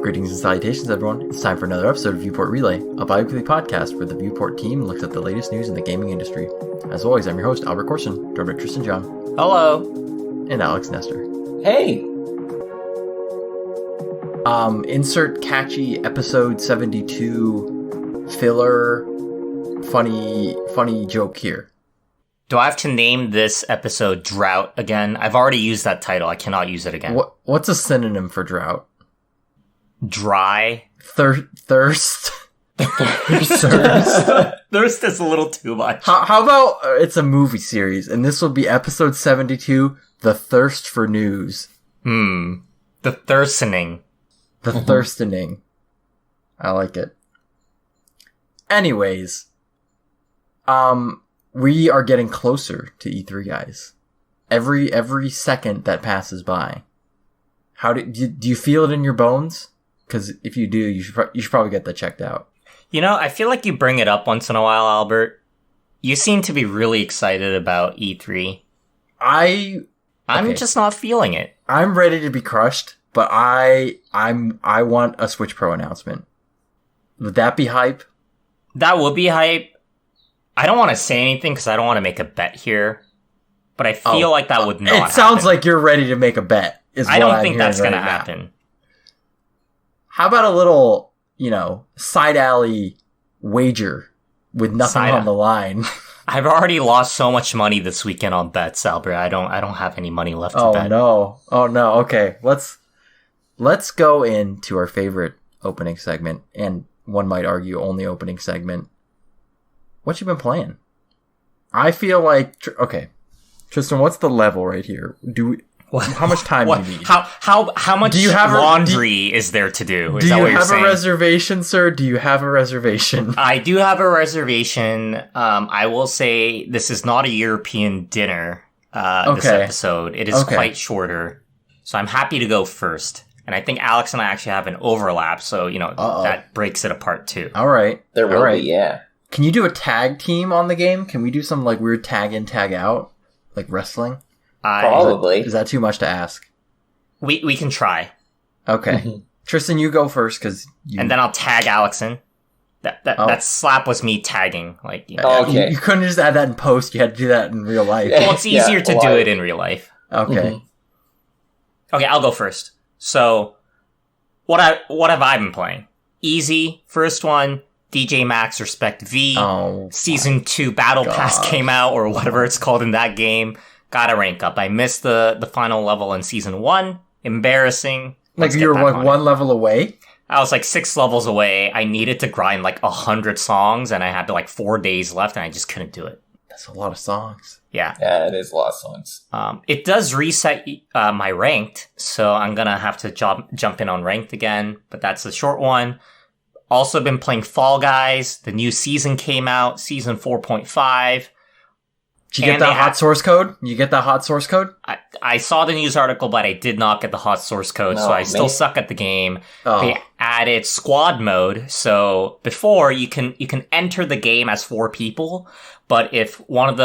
Greetings and salutations, everyone. It's time for another episode of Viewport Relay, a bi-weekly podcast where the Viewport team looks at the latest news in the gaming industry. As always, I'm your host, Albert Corson, joined by Tristan John. Hello. And Alex Nestor. Hey. Insert catchy episode 72 filler funny joke here. Do I have to name this episode Drought again? I've already used that title. I cannot use it again. What's a synonym for drought? Dry. Thirst. Thirst is a little too much. How about it's a movie series, and this will be episode 72, The Thirst for News. The thirstening. The thirstening. I like it. Anyways, we are getting closer to E3, guys. Every second that passes by. Do you feel it in your bones? Because if you do, you should probably get that checked out. You know, I feel like you bring it up once in a while, Albert. You seem to be really excited about E3. I'm just not feeling it. I'm ready to be crushed, but I want a Switch Pro announcement. Would that be hype? That would be hype. I don't want to say anything because I don't want to make a bet here, but I feel like that would not happen. It sounds like you're ready to make a bet. I don't think that's going to happen. How about a little, side alley wager with nothing on the line? I've already lost so much money this weekend on bets, Albert. I don't have any money left to bet. Oh no. Okay. Let's go into our favorite opening segment, and one might argue only opening segment. What you been playing? I feel like Tristan, what's the level right here? How much time do you need? How much laundry is there to do? Do you have a reservation, sir? Do you have a reservation? I do have a reservation. I will say this is not a European dinner. This episode, it is quite shorter, so I'm happy to go first. And I think Alex and I actually have an overlap, so that breaks it apart too. All right, there will be, yeah. Can you do a tag team on the game? Can we do some weird tag in, tag out, like wrestling? Probably. Is that too much to ask? We can try. Okay. Tristan, you go first, and then I'll tag Alex in. That slap was me tagging. Okay. You couldn't just add that in post. You had to do that in real life. Well, it's easier to do it in real life. Okay. Okay, I'll go first. So, what have I been playing? Easy. First one, DJ Max Respect V. Season 2 Battle Pass came out, or whatever it's called in that game. Gotta rank up. I missed the final level in Season 1. Embarrassing. You were one level away? I was 6 levels away. I needed to grind 100 songs, and I had 4 days left, and I just couldn't do it. That's a lot of songs. Yeah. Yeah, it is a lot of songs. It does reset my ranked, so I'm gonna have to jump in on ranked again, but that's the short one. Also been playing Fall Guys. The new season came out, season 4.5. Did you get that hot source code? I saw the news article, but I did not get the hot source code, so I still suck at the game. They added squad mode, so before you can enter the game as 4 people, but if one of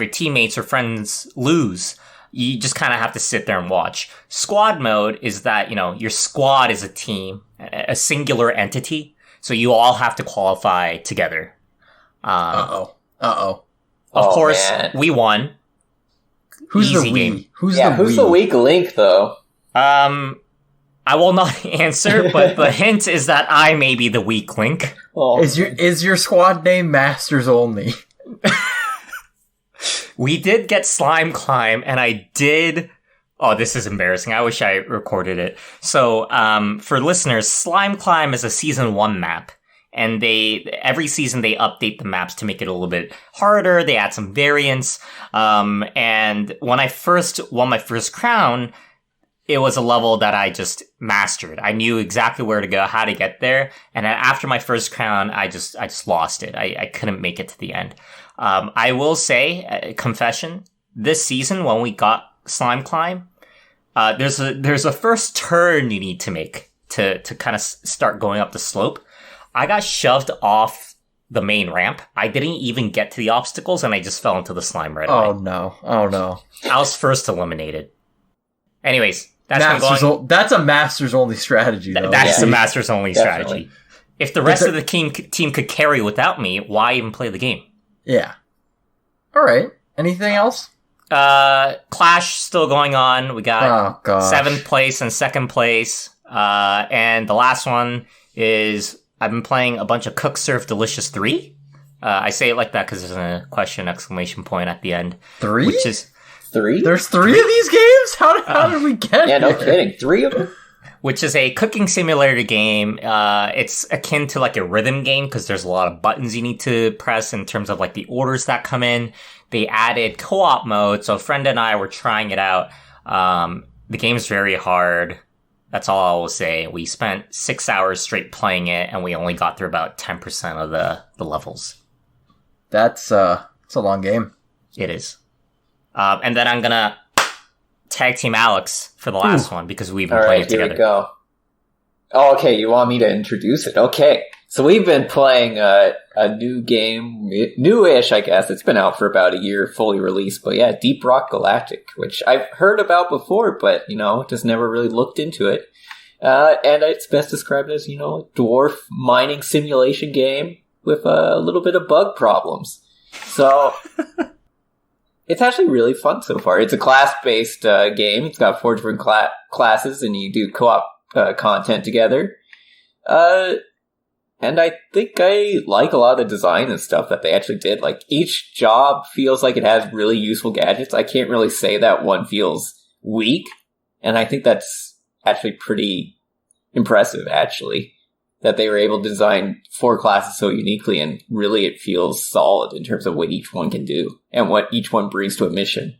your teammates or friends lose, you just kind of have to sit there and watch. Squad mode is that, your squad is a team, a singular entity, so you all have to qualify together. Of course, man. We won. Who's Easy the game. we? Who's the weak link, though? I will not answer, but the hint is that I may be the weak link. Oh. Is your squad name Masters Only? We did get Slime Climb, and I did... Oh, this is embarrassing. I wish I recorded it. So, for listeners, Slime Climb is a Season 1 map. And every season they update the maps to make it a little bit harder. They add some variants. And when I first won my first crown, it was a level that I just mastered. I knew exactly where to go, how to get there. And then after my first crown, I just lost it. I couldn't make it to the end. I will say, confession, this season when we got Slime Climb, there's a first turn you need to make to kind of start going up the slope. I got shoved off the main ramp. I didn't even get to the obstacles, and I just fell into the slime right away. Oh no. I was first eliminated. Anyways, That's a Masters only strategy, though. That's the Masters only Definitely. strategy. If the rest of the team could carry without me, why even play the game? Yeah. All right. Anything else? Clash still going on. We got 7th place and 2nd place. And the last one is I've been playing a bunch of Cook Serve Delicious 3. I say it like that because there's a question exclamation point at the end. 3? Which is 3? There's 3 of these games? How did we get Yeah, no here? kidding. 3 of them? Which is a cooking simulator game. It's akin to like a rhythm game because there's a lot of buttons you need to press in terms of like the orders that come in. They added co-op mode, so a friend and I were trying it out. The game's very hard. That's all I will say. We spent 6 hours straight playing it, and we only got through about 10% of the levels. It's a long game. It is. And then I'm gonna tag team Alex for the last one because we've been playing it together. Here we go. Oh, okay, you want me to introduce it? Okay. So we've been playing a new game, newish, I guess. It's been out for about a year, fully released. But yeah, Deep Rock Galactic, which I've heard about before, but, just never really looked into it. And it's best described as, a dwarf mining simulation game with a little bit of bug problems. So it's actually really fun so far. It's a class-based game. It's got 4 different classes, and you do co-op content together. And I think I like a lot of the design and stuff that they actually did. Like, each job feels like it has really useful gadgets. I can't really say that one feels weak. And I think that's actually pretty impressive, actually, that they were able to design 4 classes so uniquely, and really it feels solid in terms of what each one can do and what each one brings to a mission.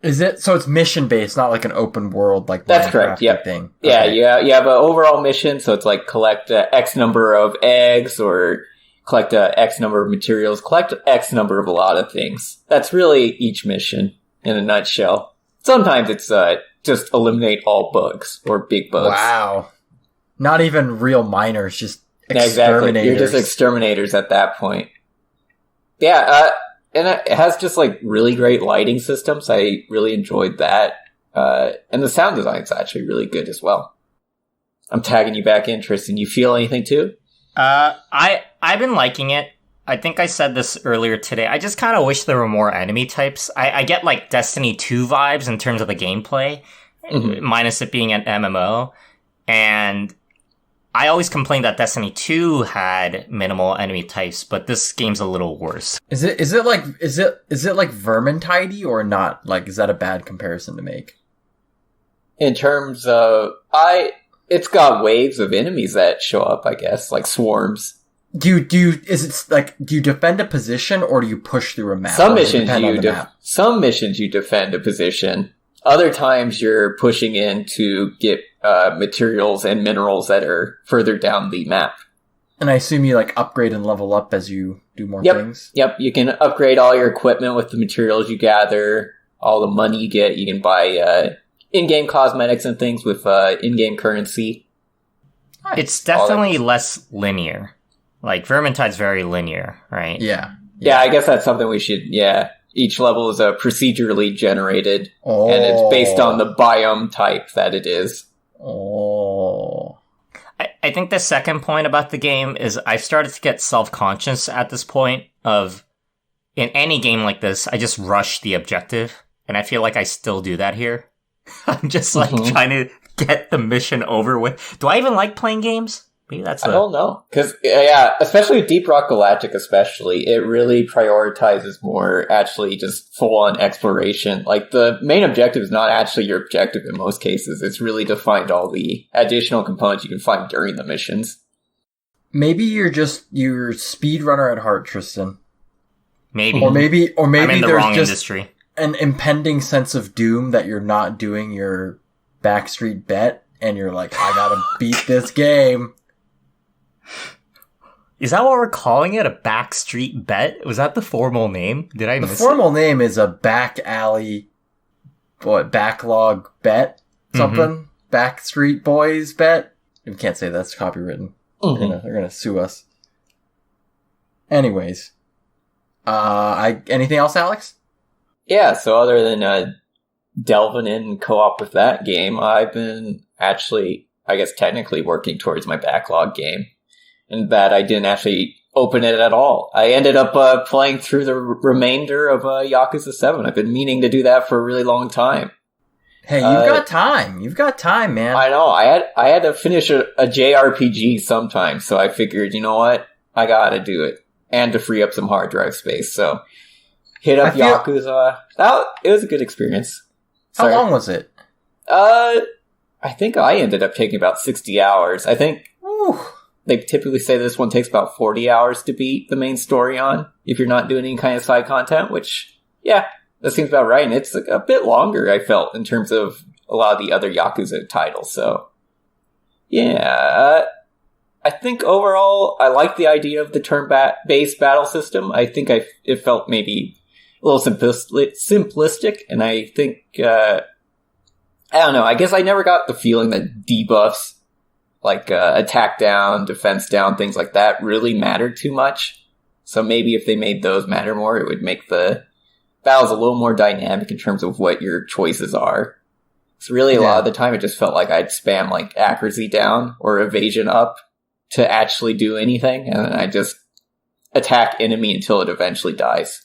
Is it so? It's mission based, not like an open world like that's Minecraft correct. Yeah, thing. Yeah, Okay. yeah. You have an overall mission, so it's like collect X number of eggs, or collect X number of materials, collect X number of a lot of things. That's really each mission in a nutshell. Sometimes it's just eliminate all bugs or big bugs. Wow, not even real miners, just Yeah, exterminators. exactly. You're just exterminators at that point. Yeah, and it has just like really great lighting systems. I really enjoyed that. And the sound design is actually really good as well. I'm tagging you back in, Tristan. You feel anything too? I've been liking it. I think I said this earlier today. I just kind of wish there were more enemy types. I get like Destiny 2 vibes in terms of the gameplay, minus it being an MMO. And I always complained that Destiny 2 had minimal enemy types, but this game's a little worse. Is it like Vermintide or not? Like, is that a bad comparison to make? In terms of, it's got waves of enemies that show up, I guess, like swarms. Do you defend a position or do you push through a map? Some Or does it missions depend on the map? some missions you defend a position. Other times you're pushing in to get materials and minerals that are further down the map. And I assume you like upgrade and level up as you do more things? Yep, you can upgrade all your equipment with the materials you gather, all the money you get. You can buy in-game cosmetics and things with in-game currency. Nice. It's definitely less linear. Like, Vermintide's very linear, right? Yeah. Yeah, I guess that's something we should, Each level is procedurally generated, and it's based on the biome type that it is. Oh. I think the second point about the game is I've started to get self-conscious at this point of, in any game like this, I just rush the objective, and I feel like I still do that here. I'm just like trying to get the mission over with. Do I even like playing games? Maybe that's I don't know. Because, especially with Deep Rock Galactic especially, it really prioritizes more actually just full-on exploration. Like, the main objective is not actually your objective in most cases. It's really to find all the additional components you can find during the missions. Maybe you're speedrunner at heart, Tristan. Maybe. Or maybe I'm in the there's wrong just industry. an impending sense of doom that you're not doing your backstreet bet, and you're like, I gotta beat this game. Is that what we're calling it? A backstreet bet? Was that the formal name? Did I miss it? The formal name is a back alley, backlog bet? Something? Backstreet Boys bet? We can't say that's copywritten. They're gonna sue us. Anyways. Anything else, Alex? Yeah, so other than delving in co-op with that game, I've been actually, I guess technically working towards my backlog game. And that I didn't actually open it at all. I ended up playing through the remainder of Yakuza 7. I've been meaning to do that for a really long time. Hey, you've got time. You've got time, man. I know. I had to finish a JRPG sometime, so I figured, you know what? I gotta do it. And to free up some hard drive space, so hit up Yakuza. It was a good experience. How long was it? I think I ended up taking about 60 hours. I think... Ooh. They typically say this one takes about 40 hours to beat the main story on, if you're not doing any kind of side content, which, yeah, that seems about right. And it's a bit longer, I felt, in terms of a lot of the other Yakuza titles. So, yeah, I think overall, I like the idea of the turn-based battle system. I think it felt maybe a little simplistic, and I think, I don't know, I guess I never got the feeling that debuffs, like attack down, defense down, things like that really mattered too much. So maybe if they made those matter more, it would make the battles a little more dynamic in terms of what your choices are. So really a lot of the time it just felt like I'd spam like accuracy down or evasion up to actually do anything, and then I just attack enemy until it eventually dies.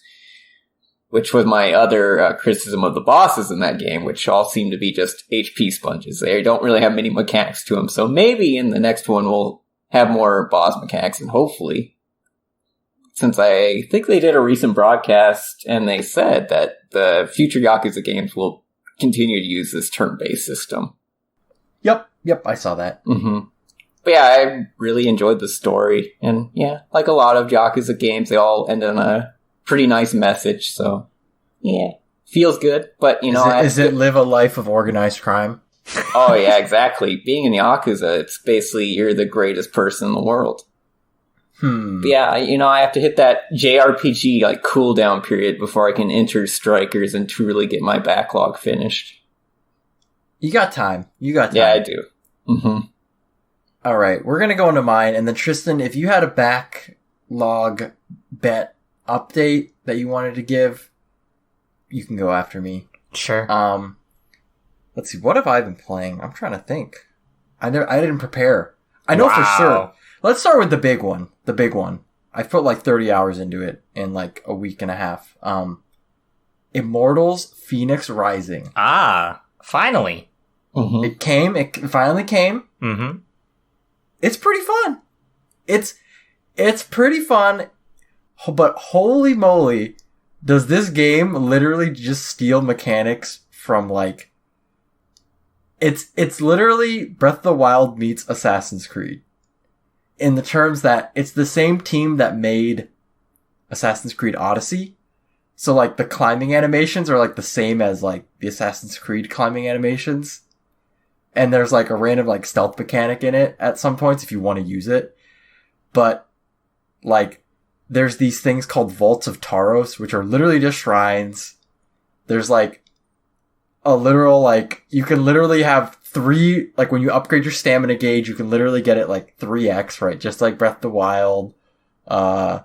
Which was my other criticism of the bosses in that game, which all seem to be just HP sponges. They don't really have many mechanics to them. So maybe in the next one we'll have more boss mechanics, and hopefully, since I think they did a recent broadcast and they said that the future Yakuza games will continue to use this turn-based system. Yep, I saw that. Mm-hmm. But yeah, I really enjoyed the story. And yeah, like a lot of Yakuza games, they all end on a pretty nice message, so yeah, feels good. But you know, is it live a life of organized crime? Oh yeah, exactly. Being in Yakuza, it's basically you're the greatest person in the world. But yeah, you know, I have to hit that JRPG like cooldown period before I can enter Strikers and truly get my backlog finished. You got time. Yeah, I do. Mm-hmm. All right, we're gonna go into mine, and then Tristan, if you had a backlog bet update that you wanted to give, you can go after me. Sure. Let's see, what have I been playing? I'm trying to think. I didn't prepare. I know for sure. Let's start with the big one. I put like 30 hours into it in like a week and a half. Immortals Phoenix Rising. Finally. Mm-hmm. It finally came. Mm-hmm. It's pretty fun. It's pretty fun. But holy moly, does this game literally just steal mechanics from like... It's literally Breath of the Wild meets Assassin's Creed. In the terms that it's the same team that made Assassin's Creed Odyssey. So like the climbing animations are like the same as like the Assassin's Creed climbing animations. And there's like a random like stealth mechanic in it at some points if you want to use it. But like... There's these things called Vaults of Taros, which are literally just shrines. There's like a literal, like, you can literally have 3, like when you upgrade your stamina gauge, you can literally get it like 3x, right? Just like Breath of the Wild. The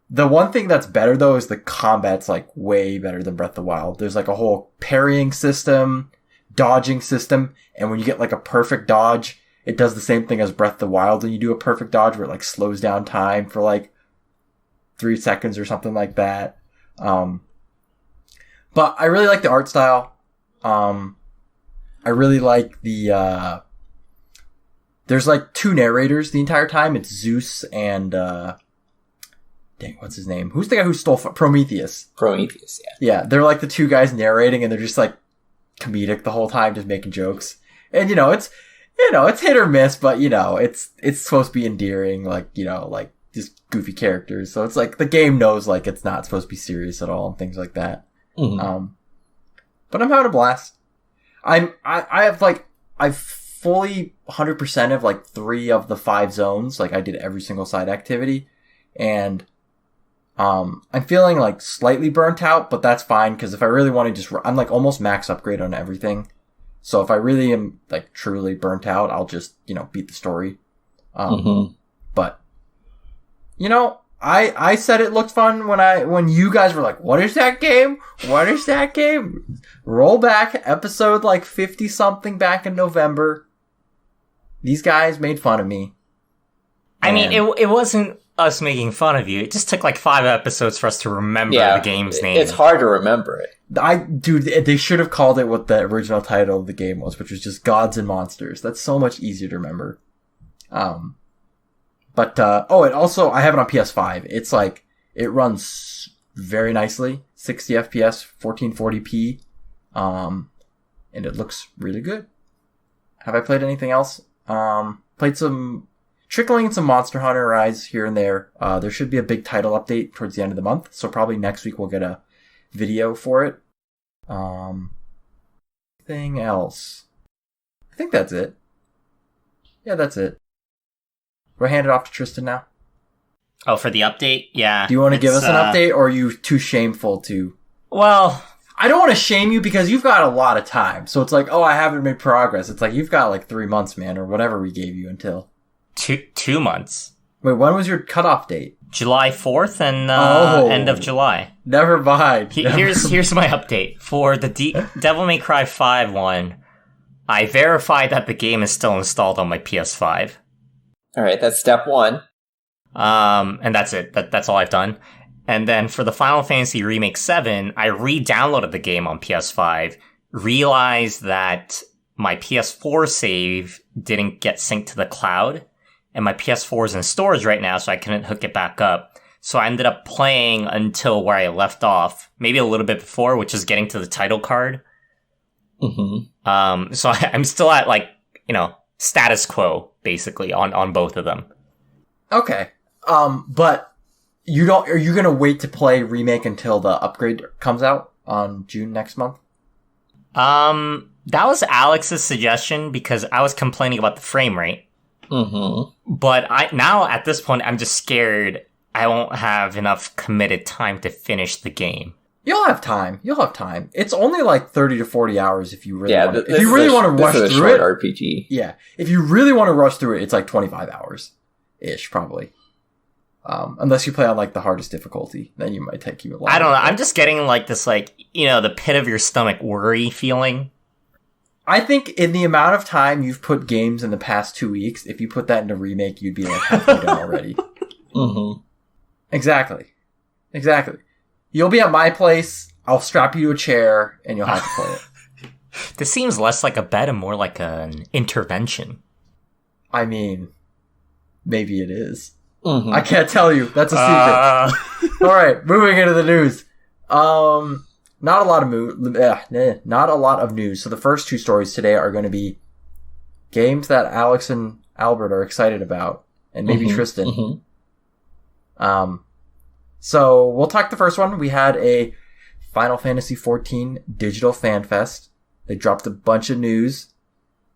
one thing that's better though is the combat's like way better than Breath of the Wild. There's like a whole parrying system, dodging system, and when you get like a perfect dodge, it does the same thing as Breath of the Wild when you do a perfect dodge where it like slows down time for like 3 seconds or something like that. But I really like the art style. I really like the, there's like 2 narrators the entire time. It's Zeus and, dang, what's his name? Who's the guy who stole Prometheus? Prometheus, yeah. Yeah, they're like the 2 guys narrating and they're just like comedic the whole time, just making jokes. And it's hit or miss, but it's supposed to be endearing, like, like, just goofy characters. So it's like the game knows like it's not supposed to be serious at all and things like that. Mm-hmm. But I'm having a blast. I've fully 100% of like 3 of the 5 zones. Like I did every single side activity, and I'm feeling like slightly burnt out, but that's fine because if I really want to I'm like almost max upgrade on everything. So if I really am like truly burnt out, I'll just beat the story. But I said it looked fun when you guys were like, what is that game? What is that game? Roll back episode like 50 something back in November. These guys made fun of me. I mean, it wasn't us making fun of you. It just took like 5 episodes for us to remember the game's name. It's hard to remember it. Dude, they should have called it what the original title of the game was, which was just Gods and Monsters. That's so much easier to remember. And also, I have it on PS5. It's like, it runs very nicely. 60 FPS, 1440p. And it looks really good. Have I played anything else? Played trickling in some Monster Hunter Rise here and there. There should be a big title update towards the end of the month, so probably next week we'll get a video for it. Anything else? I think that's it. Yeah, that's it. We'll hand it off to Tristan now. Oh, for the update? Yeah. Do you want to give us an update, or are you too shameful to? Well, I don't want to shame you because you've got a lot of time. So it's like, oh, I haven't made progress. It's like, you've got like 3 months, man, or whatever we gave you until. 2 months. Wait, when was your cutoff date? July 4th and end of July. Never mind. Here's my update. For the Devil May Cry 5 one, I verified that the game is still installed on my PS5. Alright, that's step 1. And that's it. That's all I've done. And then for the Final Fantasy Remake 7, I re-downloaded the game on PS5, realized that my PS4 save didn't get synced to the cloud, and my PS4 is in storage right now, so I couldn't hook it back up. So I ended up playing until where I left off, maybe a little bit before, which is getting to the title card. Mm-hmm. So I'm still at, like, status quo, basically, on both of them. Okay. But are you gonna wait to play Remake until the upgrade comes out on June next month? That was Alex's suggestion because I was complaining about the frame rate. Mm-hmm. But now at this point, I'm just scared I won't have enough committed time to finish the game. You'll have time. It's only like 30 to 40 hours if you really want to. If you really want to rush through it, RPG. Yeah, if you really want to rush through it, it's like 25 hours ish, probably. Unless you play on like the hardest difficulty, then you might take you a lot. I don't know. I'm just getting like this, the pit of your stomach worry feeling. I think in the amount of time you've put games in the past 2 weeks, if you put that into Remake, you'd be like halfway done already. Mm-hmm. Exactly. You'll be at my place. I'll strap you to a chair, and you'll have to play it. This seems less like a bet and more like an intervention. I mean, maybe it is. Mm-hmm. I can't tell you. That's a secret. All right, moving into the news. Not a lot of news. So the first 2 stories today are going to be games that Alex and Albert are excited about, and maybe Tristan. Mm-hmm. So we'll talk the first one. We had a Final Fantasy XIV digital Fanfest. They dropped a bunch of news.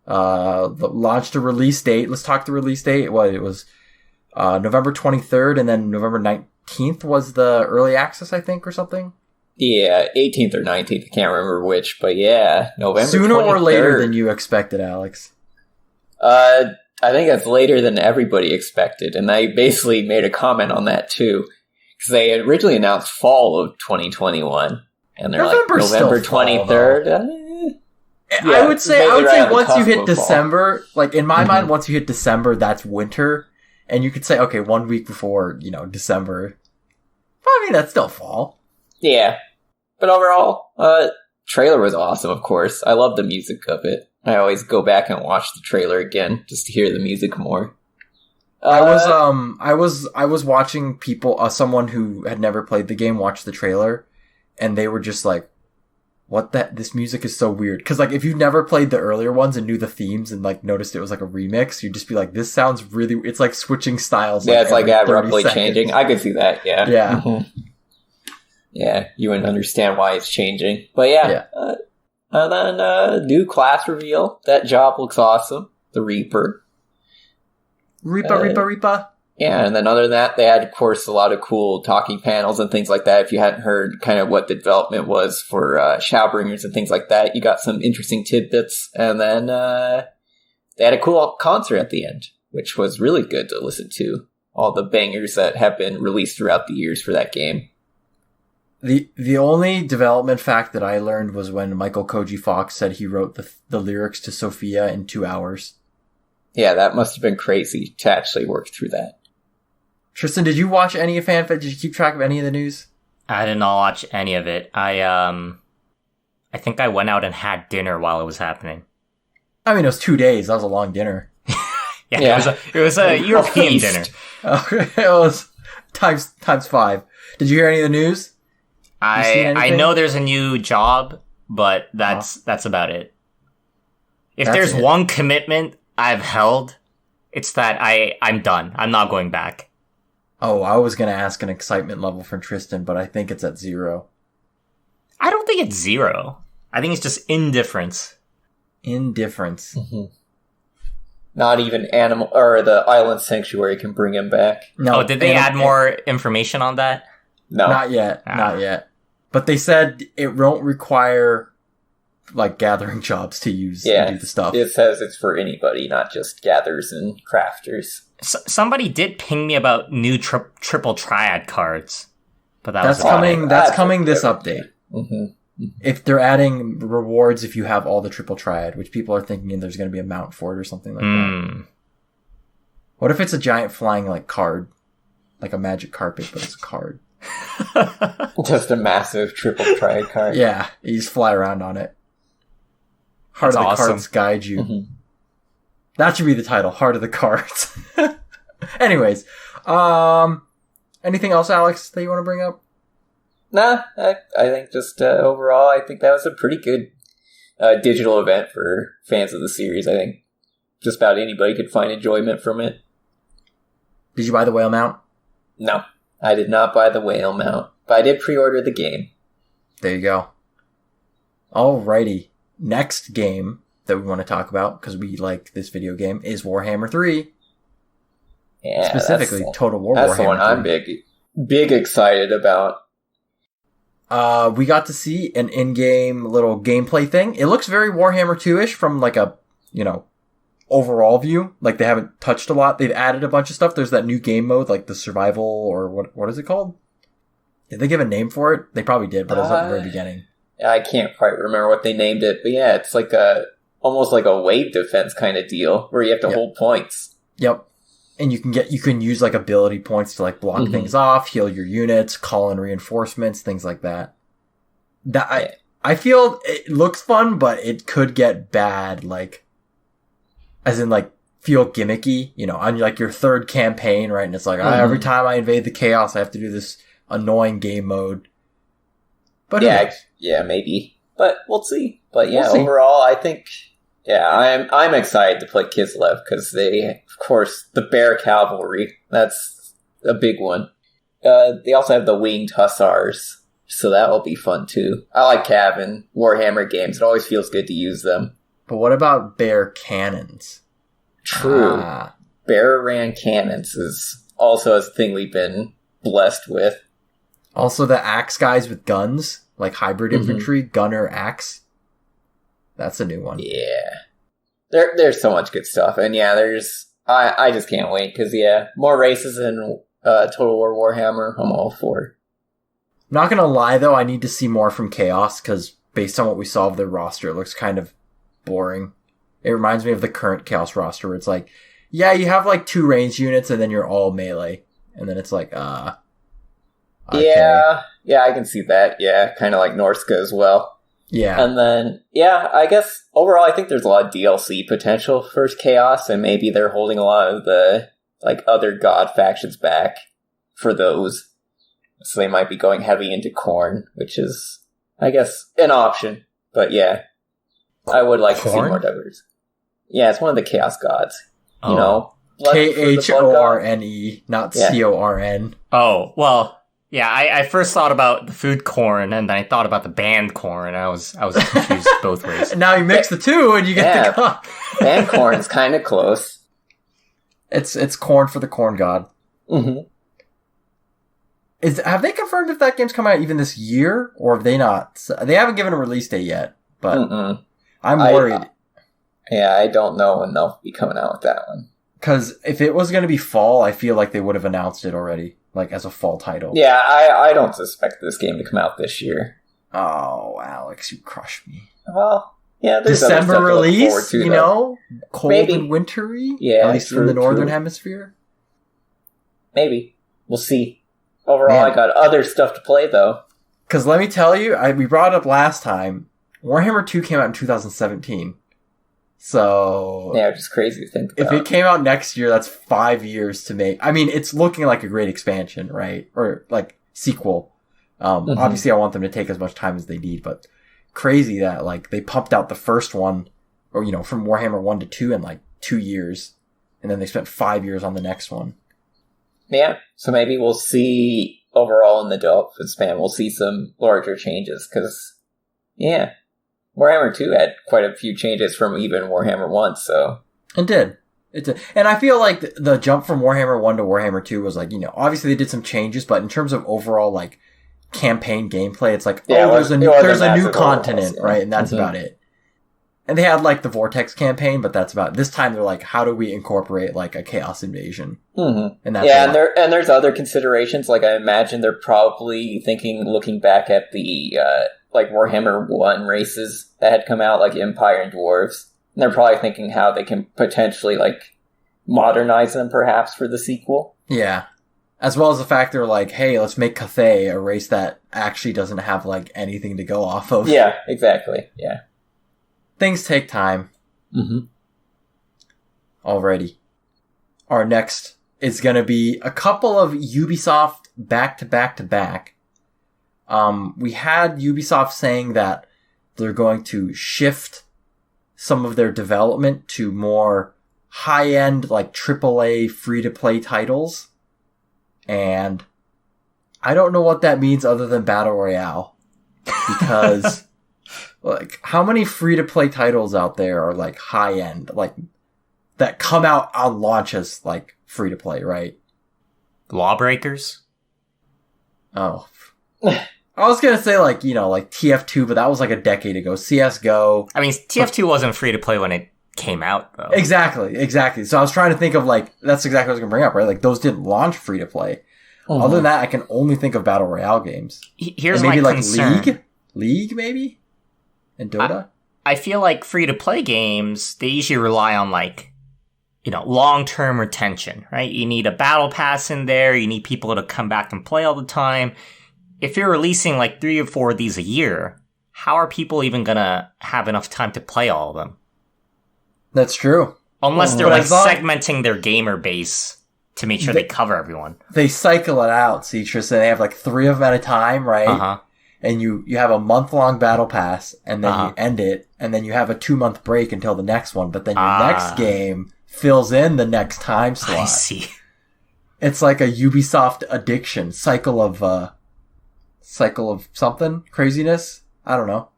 Launched a release date. Let's talk the release date. Well, it was November 23rd, and then November 19th was the early access, I think, or something. Yeah, 18th or 19th. I can't remember which, but yeah, November 23rd. Sooner or later than you expected, Alex. I think that's later than everybody expected, and I basically made a comment on that too, because they had originally announced fall of 2021, and they're November 23rd. I would say once you hit December, like in my mind, once you hit December, that's winter, and you could say, okay, 1 week before, December. But I mean, that's still fall. Yeah. But overall, trailer was awesome, of course. I love the music of it. I always go back and watch the trailer again just to hear the music more. I was watching people, someone who had never played the game watch the trailer, and they were just like, this music is so weird. Cause like, if you've never played the earlier ones and knew the themes and like noticed it was like a remix, you'd just be like, this sounds really, it's like switching styles. Yeah, it's like abruptly changing. I could see that, yeah. Yeah. Mm-hmm. Yeah, you wouldn't understand why it's changing. But yeah. And then new class reveal. That job looks awesome. The Reaper. Reaper. Yeah, and then other than that, they had, of course, a lot of cool talking panels and things like that. If you hadn't heard kind of what the development was for Shadowbringers and things like that, you got some interesting tidbits. And then they had a cool concert at the end, which was really good to listen to. all the bangers that have been released throughout the years for that game. The only development fact that I learned was when Michael Koji Fox said he wrote the lyrics to Sophia in 2 hours. Yeah, that must have been crazy to actually work through that. Tristan, did you watch any of Fanfest? Did you keep track of any of the news? I did not watch any of it. I think I went out and had dinner while it was happening. I mean, it was 2 days. That was a long dinner. Yeah. It was a European dinner. It was times 5. Did you hear any of the news? I know there's a new job, but that's about it. If there's one commitment I've held, it's that I'm done. I'm not going back. Oh, I was going to ask an excitement level from Tristan, but I think it's at 0. I don't think it's 0. I think it's just indifference. Indifference. Mm-hmm. Not even Animal or the Island Sanctuary can bring him back. No, did they add more information on that? No, not yet. Not yet. But they said it won't require like gathering jobs to use to do the stuff. It says it's for anybody, not just gatherers and crafters. Somebody did ping me about new triple triad cards, but that's coming. That's coming this update. Mm-hmm. If they're adding rewards if you have all the triple triad, which people are thinking there's going to be a mount for it or something like that. What if it's a giant flying like card, like a magic carpet, but it's a card? Just a massive triple triad card. Yeah, you just fly around on it. Heart of the Cards guide you. Mm-hmm. That should be the title, Heart of the Cards. Anyways, anything else, Alex, that you want to bring up? Nah, I think just overall, I think that was a pretty good digital event for fans of the series. I think just about anybody could find enjoyment from it. Did you buy the whale mount? No, I did not buy the whale mount, but I did pre-order the game. There you go. Alrighty. Next game that we want to talk about, because we like this video game, is Warhammer 3. Yeah, specifically Total War Warhammer 3. That's the one I'm big excited about. We got to see an in-game little gameplay thing. It looks very Warhammer 2-ish from like a, overall view. Like they haven't touched a lot. They've added a bunch of stuff. There's that new game mode, like the survival, or what is it called? Did they give a name for it? They probably did, but it was at the very beginning. I can't quite remember what they named it, but yeah, it's like almost like a wave defense kind of deal where you have to hold points. Yep. And you can use like ability points to like block things off, heal your units, call in reinforcements, things like that. I feel it looks fun, but it could get bad, like, as in like feel gimmicky, on like your third campaign, right? And it's like, every time I invade the chaos, I have to do this annoying game mode. But yeah, maybe, but we'll see. But yeah, overall, I think, I'm excited to play Kislev because they, of course, the Bear Cavalry. That's a big one. They also have the Winged Hussars, so that will be fun too. I like Cav and Warhammer games. It always feels good to use them. But what about Bear Cannons? True. Bear Ran Cannons is also a thing we've been blessed with. Also, the axe guys with guns, like hybrid infantry, gunner, axe. That's a new one. Yeah. There's so much good stuff. And yeah, I just can't wait, because more races in Total War Warhammer, I'm all for. I'm not gonna lie, though, I need to see more from Chaos, because based on what we saw of their roster, it looks kind of boring. It reminds me of the current Chaos roster, where it's like, yeah, you have like 2 ranged units, and then you're all melee. And then it's like, okay. Yeah, I can see that. Yeah, kind of like Norska as well. Yeah. And then, I guess overall I think there's a lot of DLC potential for Chaos, and maybe they're holding a lot of the like other god factions back for those. So they might be going heavy into Khorne, which is, I guess, an option. But yeah, I would like to see more diverse. Yeah, it's one of the Chaos gods. Khorne, not Corn. Oh, well. Yeah, I first thought about the food corn, and then I thought about the band corn. I was confused both ways. Now you mix the two, and you get the god. Band corn's kind of close. It's corn for the corn god. Mm-hmm. Have they confirmed if that game's coming out even this year, or have they not? They haven't given a release date yet, but I'm worried. I don't know when they'll be coming out with that one. Because if it was going to be fall, I feel like they would have announced it already, like as a fall title. Yeah, I don't suspect this game to come out this year. Oh, Alex, you crushed me. Well, yeah, there's December release, to, you know, cold Maybe. and wintry. Yeah, at least in the northern hemisphere. Maybe we'll see. Overall, Man. I got other stuff to play though. Because let me tell you, we brought it up last time. Warhammer 2 came out in 2017. So Yeah, just crazy to think about. if it came out next year, that's 5 years to make. I mean, it's looking like a great expansion, right? Or like sequel. Obviously, I want them to take as much time as they need, but crazy that like they pumped out the first one, or you know, from Warhammer 1 to 2 in like 2 years, and then they spent 5 years on the next one. Yeah, so maybe we'll see overall in the development span, we'll see some larger changes, because, yeah, Warhammer 2 had quite a few changes from even Warhammer 1, so... It did. And I feel like the jump from Warhammer 1 to Warhammer 2 was like, you know, obviously they did some changes, but in terms of overall, like, campaign gameplay, it's like, there's a new continent, right? And that's about it. And they had, like, the Vortex campaign, but that's about it. This time they're like, how do we incorporate, like, a Chaos Invasion? And that's and there's other considerations. Like, I imagine they're probably looking back at the, like, Warhammer 1 races that had come out, like Empire and Dwarves. And they're probably thinking how they can potentially, like, modernize them, perhaps, for the sequel. Yeah. As well as the fact they're like, hey, let's make Cathay a race that actually doesn't have, like, anything to go off of. Yeah, exactly. Yeah. Things take time. Alrighty. Our next is going to be a couple of Ubisoft back-to-back-to-back. We had Ubisoft saying that they're going to shift some of their development to more high-end, like, AAA free-to-play titles. And I don't know what that means other than Battle Royale. Because... like, how many free-to-play titles out there are, like, high-end, like, that come out on launch as, like, free-to-play, right? Lawbreakers? Oh. I was gonna say, like, you know, like, TF2, but that was, like, a decade ago. CSGO. I mean, TF2 wasn't free-to-play when it came out, though. Exactly. So I was trying to think of, like, that's exactly what I was gonna bring up, right? Like, those didn't launch free-to-play. Other than that, I can only think of Battle Royale games. Here's maybe, my like, concern. League, maybe? And Dota? I feel like free-to-play games, they usually rely on, like, you know, long-term retention, right? You need a battle pass in there, you need people to come back and play all the time. If you're releasing, like, 3 or 4 of these a year, how are people even gonna have enough time to play all of them? That's true. Unless they're, like, segmenting their gamer base to make sure they cover everyone. They cycle it out, Cetrus, and they have, like, 3 of them at a time, right? And you have a month-long battle pass, and then you end it, and then you have a 2-month break until the next one, but then your next game fills in the next time slot. I see. It's like a Ubisoft addiction. Cycle of something? Craziness? I don't know.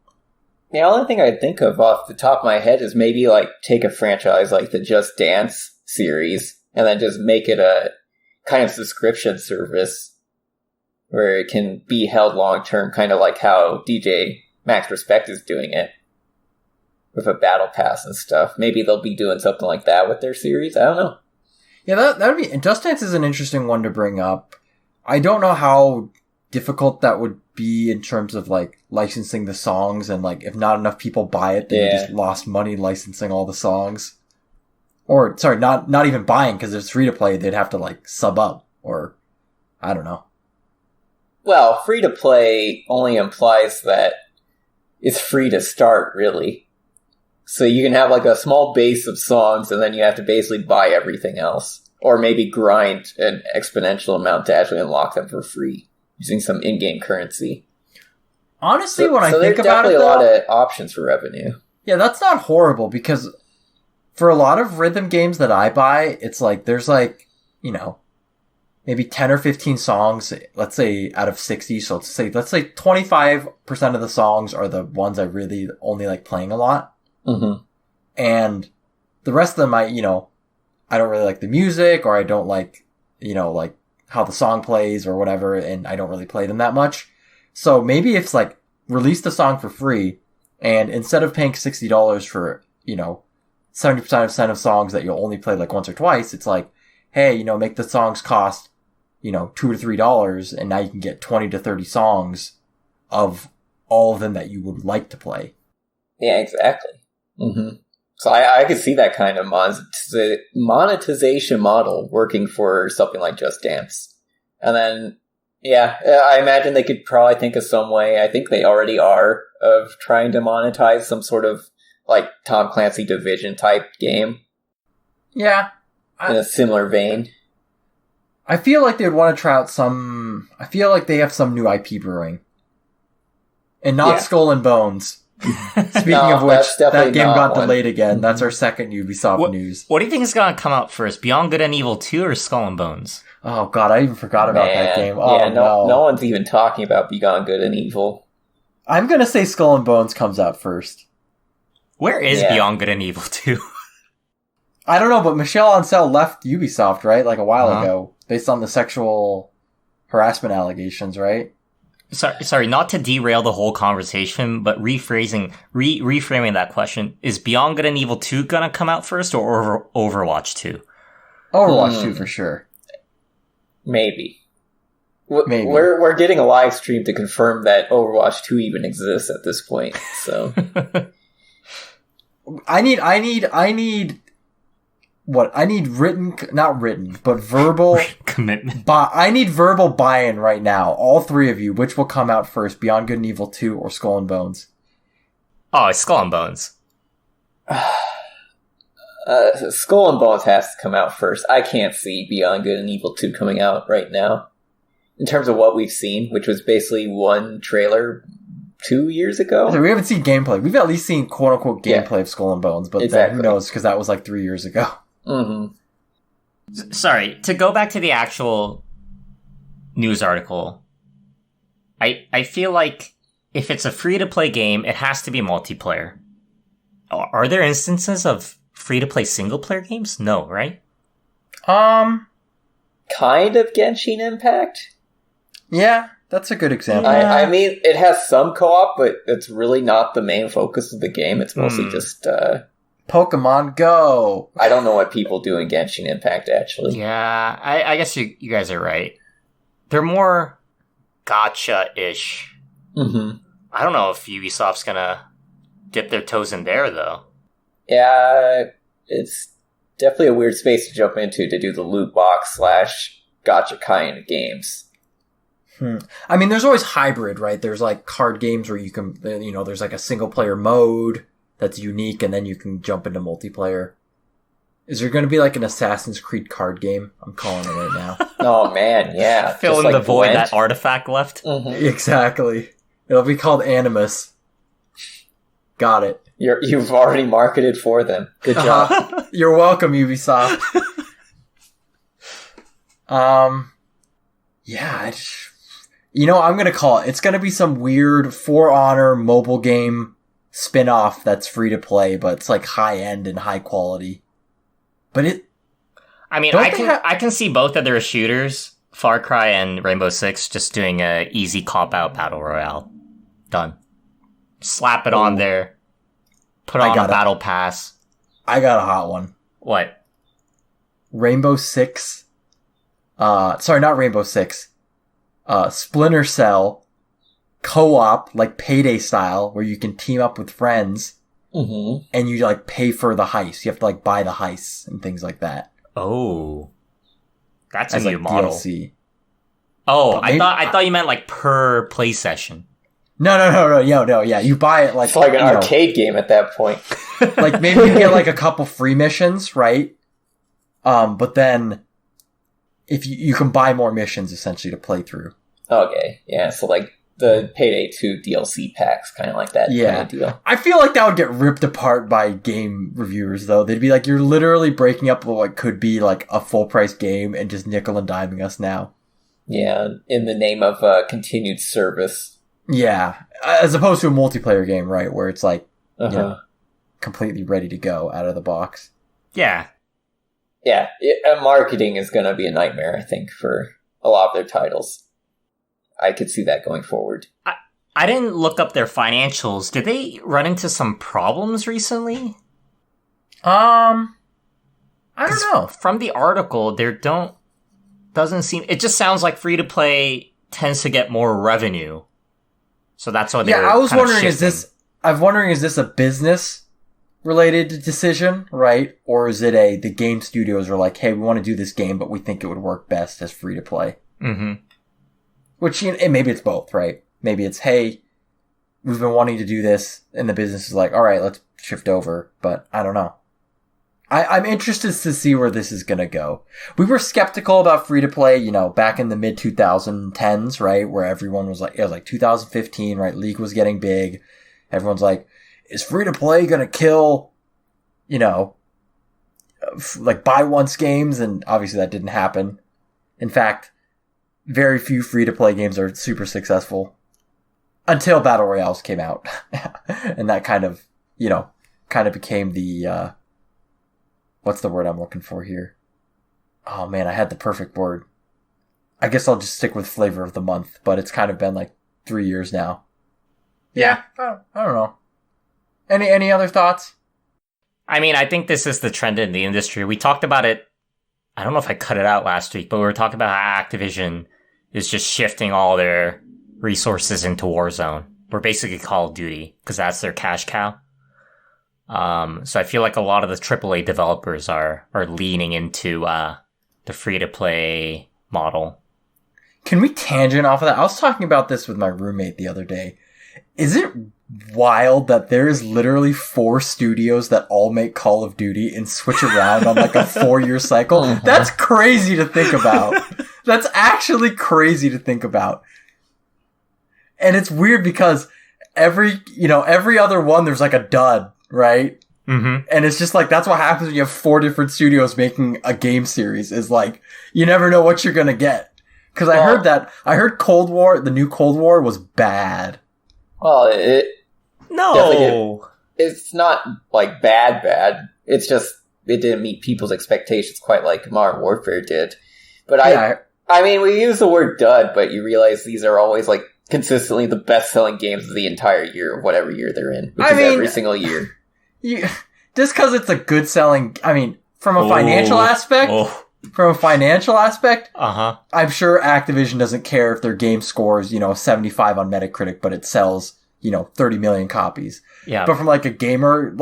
The only thing I think of off the top of my head is maybe, like, take a franchise like the Just Dance series, and then just make it a kind of subscription service where it can be held long-term, kind of like how DJ Max Respect is doing it with a battle pass and stuff. Maybe they'll be doing something like that with their series. I don't know. Yeah, that would be... Just Dance is an interesting one to bring up. I don't know how difficult that would be in terms of, like, licensing the songs, and, like, if not enough people buy it, then you just lost money licensing all the songs. Or, sorry, not even buying, because if it's free-to-play, they'd have to, like, sub up, or... I don't know. Well, free-to-play only implies that it's free to start, really. So you can have, like, a small base of songs, and then you have to basically buy everything else. Or maybe grind an exponential amount to actually unlock them for free, using some in-game currency. Honestly, when I think about it, there's definitely a lot of options for revenue. Yeah, that's not horrible, because for a lot of rhythm games that I buy, it's like, there's, like, you know, maybe 10 or 15 songs, let's say, out of 60. So let's say 25% of the songs are the ones I really only like playing a lot. And the rest of them, I don't really like the music, or I don't like, like how the song plays or whatever, and I don't really play them that much. So maybe it's like, release the song for free, and instead of paying $60 for, 70% of songs that you'll only play like once or twice. It's like, hey, you know, make the songs cost, you know, $2 to $3, and now you can get 20 to 30 songs of all of them that you would like to play. Yeah, exactly. Mm-hmm. So I could see that kind of monetization model working for something like Just Dance. And then, yeah, I imagine they could probably think of some way, I think they already are, of trying to monetize some sort of, like, Tom Clancy Division type game. Yeah. In a similar vein. I feel like they would want to try out I feel like they have some new IP brewing. And not Skull and Bones. Speaking of which, that game got delayed again. That's our second Ubisoft news. What do you think is going to come out first? Beyond Good and Evil 2 or Skull and Bones? Oh god, I even forgot about that game. Oh yeah, no one's even talking about Beyond Good and Evil. I'm going to say Skull and Bones comes out first. Where is Beyond Good and Evil 2? I don't know, but Michel Ancel left Ubisoft, right? Like a while ago, based on the sexual harassment allegations, right? Sorry, not to derail the whole conversation, but reframing that question, is Beyond Good and Evil 2 gonna come out first, or Overwatch 2? Overwatch 2 for sure. Maybe. We're getting a live stream to confirm that Overwatch 2 even exists at this point, so... I need verbal commitment. I need verbal buy-in right now. All three of you. Which will come out first, Beyond Good and Evil 2 or Skull and Bones? Oh, it's Skull and Bones. Skull and Bones has to come out first. I can't see Beyond Good and Evil 2 coming out right now. In terms of what we've seen, which was basically one trailer 2 years ago. So we haven't seen gameplay. We've at least seen quote-unquote gameplay of Skull and Bones, but then who knows, because that was like 3 years ago. Mm-hmm. Sorry, to go back to the actual news article, I feel like if it's a free-to-play game, it has to be multiplayer. Are there instances of free-to-play single-player games? No, right? Kind of Genshin Impact? Yeah, that's a good example. I mean, it has some co-op, but it's really not the main focus of the game. It's mostly just... Pokemon Go! I don't know what people do in Genshin Impact, actually. Yeah, I guess you guys are right. They're more gacha-ish. Mm-hmm. I don't know if Ubisoft's gonna dip their toes in there, though. Yeah, it's definitely a weird space to jump into to do the loot box / gacha kind of games. I mean, there's always hybrid, right? There's like card games where you can, there's like a single player mode that's unique, and then you can jump into multiplayer. Is there going to be like an Assassin's Creed card game? I'm calling it right now. Oh man, yeah. Fill in the void that Artifact left. Mm-hmm. Exactly. It'll be called Animus. Got it. You've already marketed for them. Good job. You're welcome, Ubisoft. Yeah, I'm going to call it. It's going to be some weird For Honor mobile game spin-off that's free to play, but it's like high end and high quality. But I can see both of their shooters, Far Cry and Rainbow Six, just doing a easy cop-out battle royale. Done. Slap it on there. Put on a battle pass. I got a hot one. What? Rainbow Six. Sorry, not Rainbow Six. Splinter Cell co-op, like Payday style, where you can team up with friends, and you like pay for the heist. You have to like buy the heists and things like that. Oh, that's as a new model. DLC. Oh, I thought you meant like per play session. No, yeah. You buy it like it's like an arcade game at that point. Like maybe you get like a couple free missions, right? But then if you can buy more missions essentially to play through. Okay, yeah. So like the Payday 2 DLC packs, kind of like that kind of deal. I feel like that would get ripped apart by game reviewers, though. They'd be like, you're literally breaking up what could be like a full price game and just nickel and diming us now. Yeah, in the name of continued service. Yeah, as opposed to a multiplayer game, right, where it's like completely ready to go out of the box. Yeah. Yeah, marketing is going to be a nightmare, I think, for a lot of their titles. I could see that going forward. I didn't look up their financials. Did they run into some problems recently? I don't know. From the article, doesn't seem. It just sounds like free to play tends to get more revenue, so that's why. I was wondering, is this a business related decision, right? Or is it the game studios are like, hey, we want to do this game, but we think it would work best as free to play. Mm-hmm. Which, and maybe it's both, right? Maybe it's, hey, we've been wanting to do this, and the business is like, all right, let's shift over. But I don't know. I'm interested to see where this is going to go. We were skeptical about free-to-play, back in the mid-2010s, right? Where everyone was like, it was like 2015, right? League was getting big. Everyone's like, is free-to-play going to kill, like buy-once games? And obviously that didn't happen. In fact, very few free-to-play games are super successful until Battle Royales came out. And that kind of became the, what's the word I'm looking for here? Oh man, I had the perfect word. I guess I'll just stick with flavor of the month, but it's kind of been like 3 years now. Yeah, I don't know. Any other thoughts? I mean, I think this is the trend in the industry. We talked about it. I don't know if I cut it out last week, but we were talking about how Activision is just shifting all their resources into Warzone. We're basically Call of Duty because that's their cash cow. So I feel like a lot of the AAA developers are leaning into the free-to-play model. Can we tangent off of that? I was talking about this with my roommate the other day. Is it wild that there is literally 4 studios that all make Call of Duty and switch around on like a 4-year cycle? That's crazy to think about. That's actually crazy to think about. And it's weird because every other one there's like a dud, right? Mm-hmm. And it's just like, that's what happens when you have 4 different studios making a game series, is like, you never know what you're gonna get. Cause I heard Cold War, the new Cold War was bad. Well, No! It's not like bad. It's just, it didn't meet people's expectations quite like Modern Warfare did. But I mean, we use the word dud, but you realize these are always like consistently the best-selling games of the entire year, of whatever year they're in, which is every single year. Just because it's a good selling, I mean, from a financial aspect, I'm sure Activision doesn't care if their game scores, 75 on Metacritic, but it sells, 30 million copies. Yeah. But from like a gamer,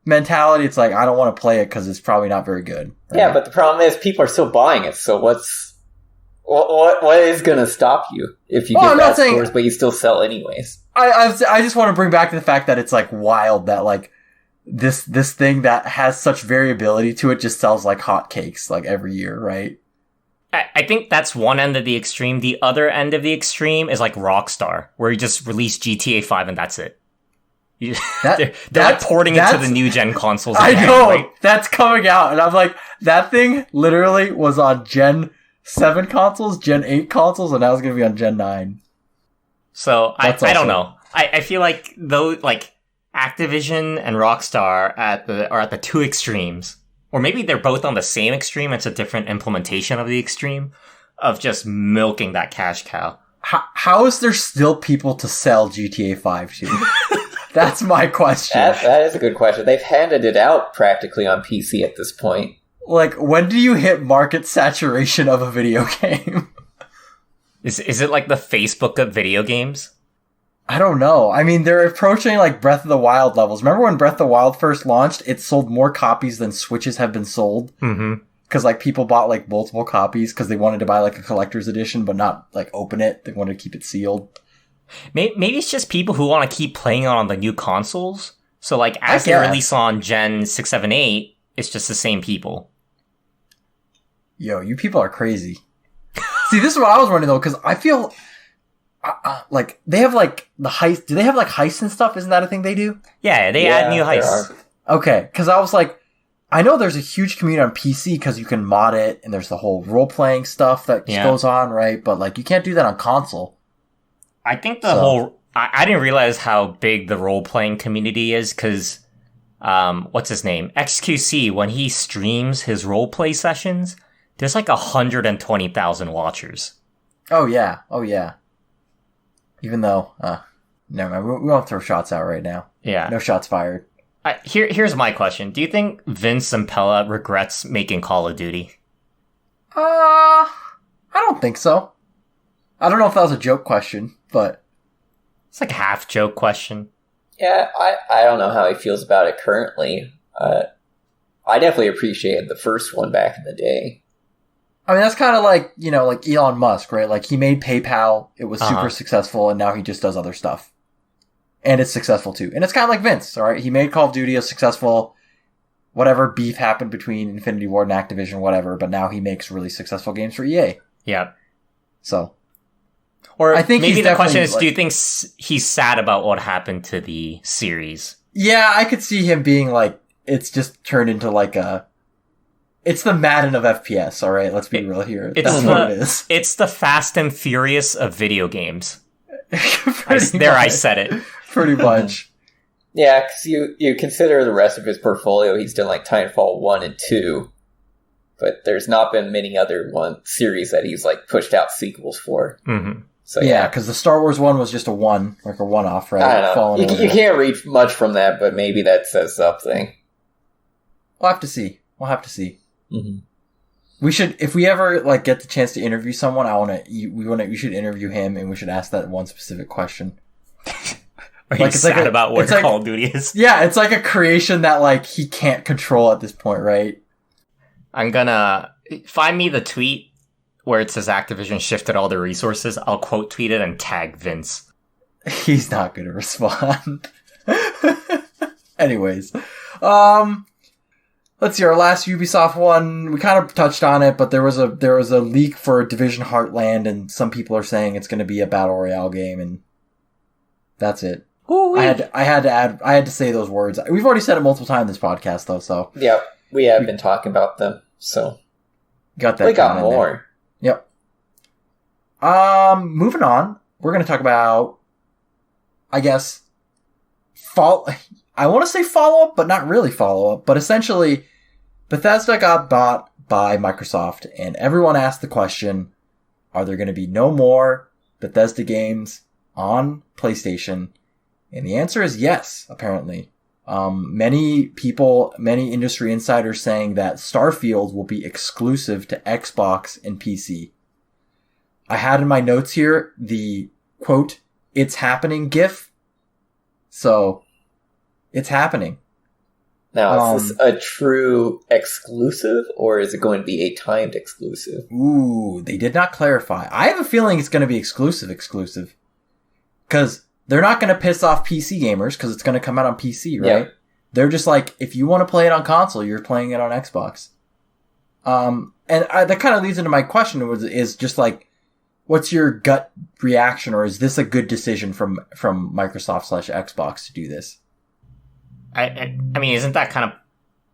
mentality, it's like, I don't want to play it because it's probably not very good. Right? Yeah, but the problem is people are still buying it, so what is going to stop you if you get bad scores, but you still sell anyways? I just want to bring back to the fact that it's like wild that like this thing that has such variability to it just sells like hotcakes like every year, right? I think that's one end of the extreme. The other end of the extreme is like Rockstar, where you just release GTA 5 and that's it. They're porting it to the new gen consoles again, I know, right? That's coming out, and I'm like, that thing literally was on Gen 7 consoles, Gen 8 consoles, and now it's going to be on Gen 9. So I don't know. I feel like though, like Activision and Rockstar are at the two extremes, or maybe they're both on the same extreme. It's a different implementation of the extreme of just milking that cash cow. How is there still people to sell GTA 5 to? That's my question. That is a good question. They've handed it out practically on PC at this point. Like, when do you hit market saturation of a video game? Is it like the Facebook of video games? I don't know. I mean, they're approaching like Breath of the Wild levels. Remember when Breath of the Wild first launched? It sold more copies than Switches have been sold. Mm-hmm. Because like people bought like multiple copies because they wanted to buy like a collector's edition, but not like open it. They wanted to keep it sealed. Maybe it's just people who want to keep playing it on the new consoles. So like as they release on Gen 6, 7, 8, it's just the same people. Yo, you people are crazy. See, this is what I was wondering though, because I feel like they have like the heist. Do they have like heists and stuff? Isn't that a thing they do? Yeah, they add new heists. Okay, because I was like, I know there's a huge community on PC because you can mod it, and there's the whole role-playing stuff that goes on, right? But like, you can't do that on console. I think I didn't realize how big the role-playing community is, because, what's his name? XQC, when he streams his role-play sessions, there's like 120,000 watchers. Oh yeah. Even though, never mind, we won't throw shots out right now. Yeah. No shots fired. Here's my question. Do you think Vince Zampella regrets making Call of Duty? I don't think so. I don't know if that was a joke question, but... It's like a half-joke question. Yeah, I don't know how he feels about it currently. I definitely appreciated the first one back in the day. I mean, that's kind of like, like Elon Musk, right? Like, he made PayPal, it was super successful, and now he just does other stuff. And it's successful, too. And it's kind of like Vince, alright? He made Call of Duty a successful... Whatever beef happened between Infinity Ward and Activision, whatever, but now he makes really successful games for EA. Yeah. So... Or I think maybe the question is, do you think he's sad about what happened to the series? Yeah, I could see him being like, it's just turned into like it's the Madden of FPS, alright? Let's be real here. That's what it is. It's the Fast and Furious of video games. I said it. Pretty much. Yeah, because you consider the rest of his portfolio, he's done like Titanfall 1 and 2. But there's not been many other series that he's like pushed out sequels for. Mm-hmm. So yeah, because the Star Wars one was just a one-off, right? I don't know. You can't read much from that, but maybe that says something. We'll have to see. Mm-hmm. We should, if we ever like get the chance to interview someone, we should interview him, and we should ask that one specific question. Are you sad about what Call of Duty is? Yeah, it's like a creation that like he can't control at this point, right? I'm gonna find me the tweet where it says Activision shifted all their resources. I'll quote tweet it and tag Vince. He's not gonna respond. Anyways, let's see. Our last Ubisoft one, we kind of touched on it, but there was a leak for Division Heartland, and some people are saying it's going to be a battle royale game, and that's it. Ooh-wee. I had to say those words. We've already said it multiple times in this podcast, though. So yeah, we have been talking about them. So got that. We got more. Yep. Moving on, we're going to talk about, I guess, I want to say follow-up, but not really follow-up. But essentially, Bethesda got bought by Microsoft, and everyone asked the question, are there going to be no more Bethesda games on PlayStation? And the answer is yes, apparently. Many industry insiders saying that Starfield will be exclusive to Xbox and PC. I had in my notes here the quote, "It's happening" GIF. So, it's happening. Now, is this a true exclusive, or is it going to be a timed exclusive? Ooh, they did not clarify. I have a feeling it's going to be exclusive. Because they're not going to piss off PC gamers, because it's going to come out on PC, right? Yeah. They're just like, if you want to play it on console, you're playing it on Xbox. That kind of leads into my question, is just like, what's your gut reaction, or is this a good decision from Microsoft/Xbox to do this? I mean, isn't that kind of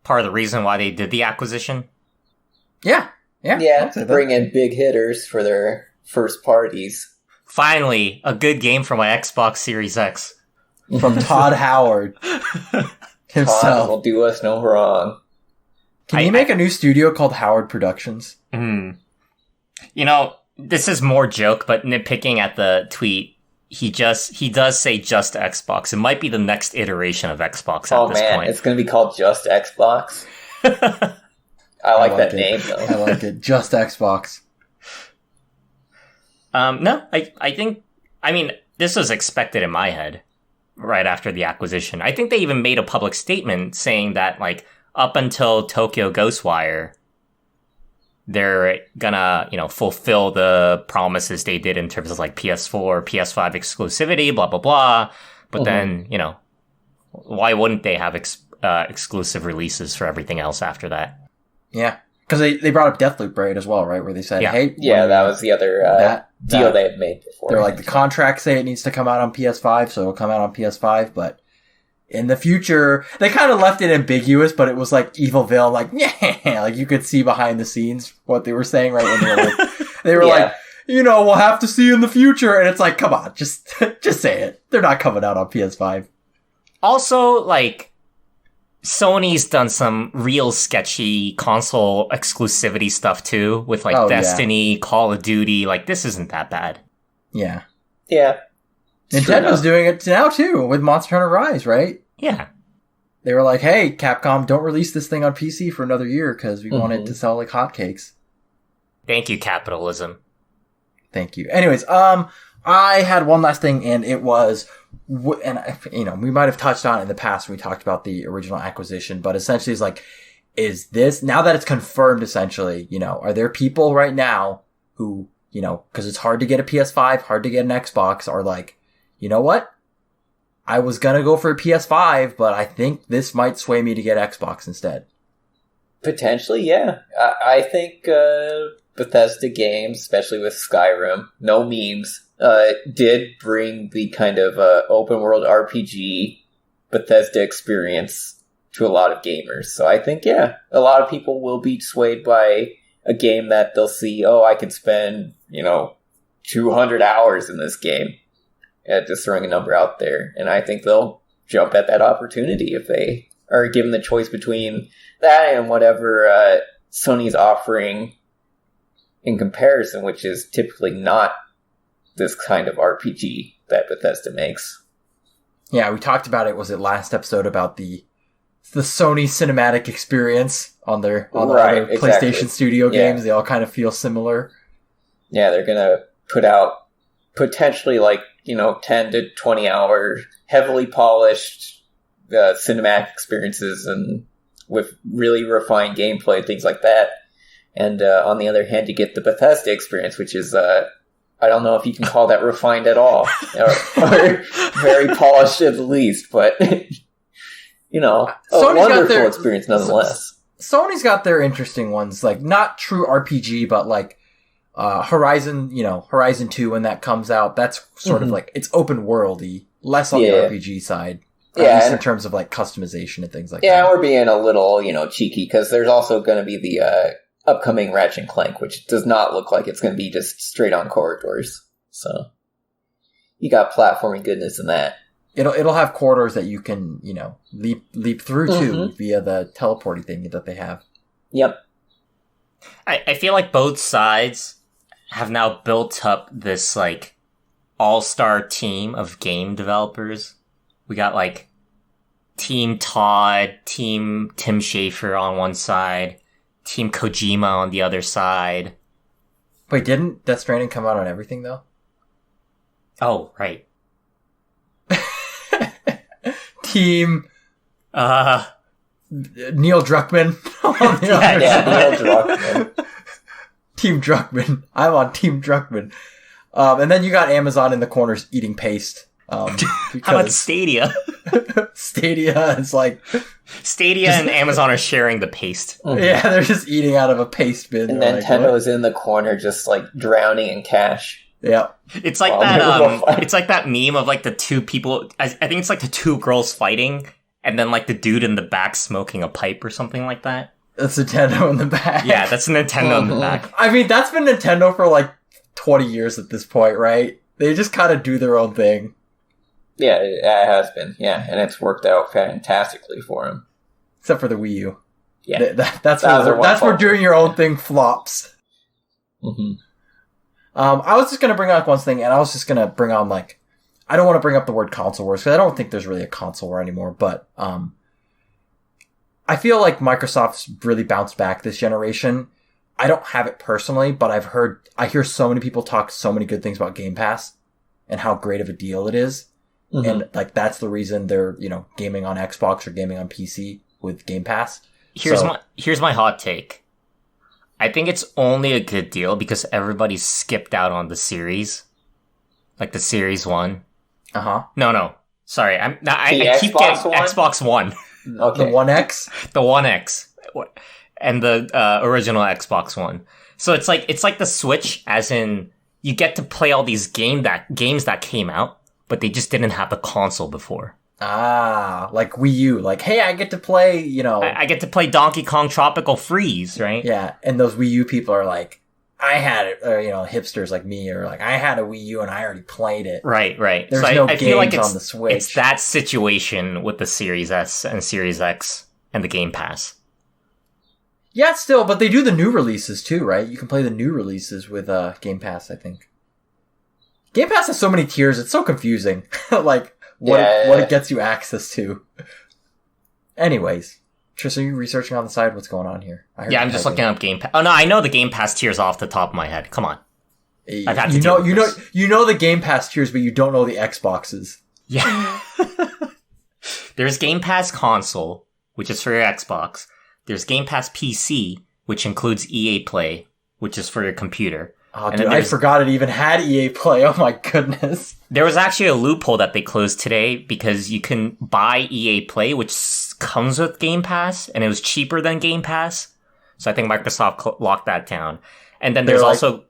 part of the reason why they did the acquisition? Yeah. To bring in big hitters for their first parties. Finally, a good game for my Xbox Series X. From Todd Howard himself. Todd will do us no wrong. Can you make a new studio called Howard Productions? You know, this is more joke, but nitpicking at the tweet, he does say just Xbox. It might be the next iteration of Xbox at this point. It's going to be called Just Xbox. I like that name, though. I like it. Just Xbox. No, I think, this was expected in my head right after the acquisition. I think they even made a public statement saying that, like, up until Tokyo Ghostwire, they're gonna, fulfill the promises they did in terms of, like, PS4, PS5 exclusivity, blah, blah, blah. But then, why wouldn't they have exclusive releases for everything else after that? Yeah. Because they brought up Deathloop, right, as well, right? Where they said, hey... Yeah, that was the other deal they had made before. They're like, the contracts say it needs to come out on PS5, so it'll come out on PS5, but in the future... They kind of left it ambiguous, but it was like Evil Villain, like, yeah, like you could see behind the scenes what they were saying, right? When they were like, we'll have to see in the future, and it's like, come on, just say it. They're not coming out on PS5. Also, like... Sony's done some real sketchy console exclusivity stuff too, with like Destiny, Call of Duty. Like, this isn't that bad. Yeah. Yeah. Nintendo's doing it now too, with Monster Hunter Rise, right? Yeah. They were like, hey, Capcom, don't release this thing on PC for another year because we want it to sell like hotcakes. Thank you, capitalism. Thank you. Anyways, I had one last thing, and it was, and we might have touched on it in the past when we talked about the original acquisition, but essentially it's like, is this, now that it's confirmed essentially, are there people right now who, because it's hard to get a PS5, hard to get an Xbox, are like, you know what? I was gonna go for a PS5, but I think this might sway me to get Xbox instead. Potentially, yeah. I think Bethesda games, especially with Skyrim, no memes, did bring the kind of open world RPG Bethesda experience to a lot of gamers. So I think, yeah, a lot of people will be swayed by a game that they'll see, I could spend, 200 hours in this game. Just throwing a number out there. And I think they'll jump at that opportunity if they are given the choice between that and whatever Sony's offering in comparison, which is typically not this kind of RPG that Bethesda makes. Yeah, we talked about it, was it last episode, about the Sony cinematic experience on their other PlayStation Studio games. They all kind of feel similar. Yeah, they're gonna put out potentially 10 to 20 hour, heavily polished cinematic experiences and with really refined gameplay, things like that. And on the other hand, you get the Bethesda experience, which is, I don't know if you can call that refined at all, or very polished at the least, but, a wonderful experience nonetheless. Sony's got their interesting ones, not true RPG, but Horizon 2, when that comes out, that's sort of it's open worldy, less on the RPG side. At least in terms of customization and things like that. Yeah, we're being a little, cheeky, because there's also going to be the upcoming Ratchet and Clank, which does not look like it's going to be just straight on corridors. So you got platforming goodness in that. It'll have corridors that you can, leap through to via the teleporting thing that they have. Yep. I feel like both sides have now built up this all-star team of game developers. We got Team Todd, Team Tim Schafer on one side, Team Kojima on the other side. Wait, didn't Death Stranding come out on everything though? Oh, right. Team Neil Druckmann. Neil Druckmann. Team Druckmann. I'm on Team Druckmann. And then you got Amazon in the corners eating paste. How about Stadia? Stadia is Stadia and Amazon are sharing the paste. Yeah, they're just eating out of a paste bin. And Nintendo is in the corner just drowning in cash. Yeah. It's like that it's like that meme of the two people, I think it's the two girls fighting and then the dude in the back smoking a pipe or something like that. That's Nintendo in the back. Yeah, that's Nintendo in the back. I mean, that's been Nintendo for 20 years at this point, right? They just kind of do their own thing. Yeah, it has been. Yeah, and it's worked out fantastically for them. Except for the Wii U. Yeah. That's where doing your own thing flops. Mm-hmm. I was just going to bring up one thing, and I was just going to bring on, I don't want to bring up the word console wars, because I don't think there's really a console war anymore, but I feel like Microsoft's really bounced back this generation. I don't have it personally, but I hear so many people talk so many good things about Game Pass and how great of a deal it is. Mm-hmm. And that's the reason they're, gaming on Xbox or gaming on PC with Game Pass. Here's my hot take. I think it's only a good deal because everybody skipped out on the series. The Series 1. Uh-huh. No. Sorry. I keep getting Xbox One. Okay. The One X? The One X. And the original Xbox One. So it's like the Switch, as in you get to play all these games that came out, but they just didn't have the console before. Ah, like Wii U. Hey, I get to play, I get to play Donkey Kong Tropical Freeze, right? Yeah, and those Wii U people are I had it, or, hipsters like me are I had a Wii U and I already played it. Right. There's no games on the Switch. It's that situation with the Series S and Series X and the Game Pass. Yeah, still, but they do the new releases too, right? You can play the new releases with Game Pass, I think. Game Pass has so many tiers, it's so confusing. What it gets you access to. Anyways, Tris, are you researching on the side? What's going on here? Yeah, I'm just looking up Game Pass. Oh no, I know the Game Pass tiers off the top of my head. Come on. I've had to deal with this. You know the Game Pass tiers, but you don't know the Xboxes. Yeah. There's Game Pass console, which is for your Xbox. There's Game Pass PC, which includes EA Play, which is for your computer. Oh, dude, I forgot it even had EA Play. Oh my goodness. There was actually a loophole that they closed today because you can buy EA Play, which comes with Game Pass, and it was cheaper than Game Pass. So I think Microsoft locked that down. And then there's also...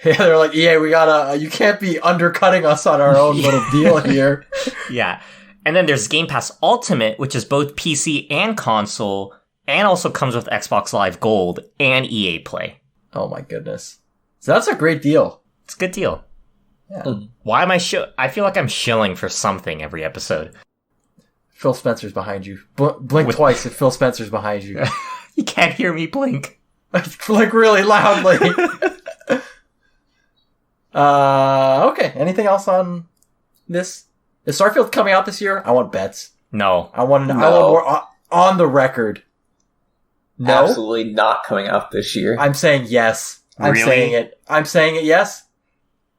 Yeah, they're like, EA, we gotta... you can't be undercutting us on our own little deal here. Yeah. And then there's Game Pass Ultimate, which is both PC and console, and also comes with Xbox Live Gold and EA Play. Oh my goodness. So that's a great deal. It's a good deal. Yeah. Why am I I feel like I'm shilling for something every episode. Phil Spencer's behind you. Blink twice if Phil Spencer's behind you. You can't hear me blink. Blink really loudly. Okay. Anything else on this? Is Starfield coming out this year? I want bets. No. I want more on the record. No? Absolutely not coming out this year. I'm saying yes. I'm Really? saying it. I'm saying it, yes.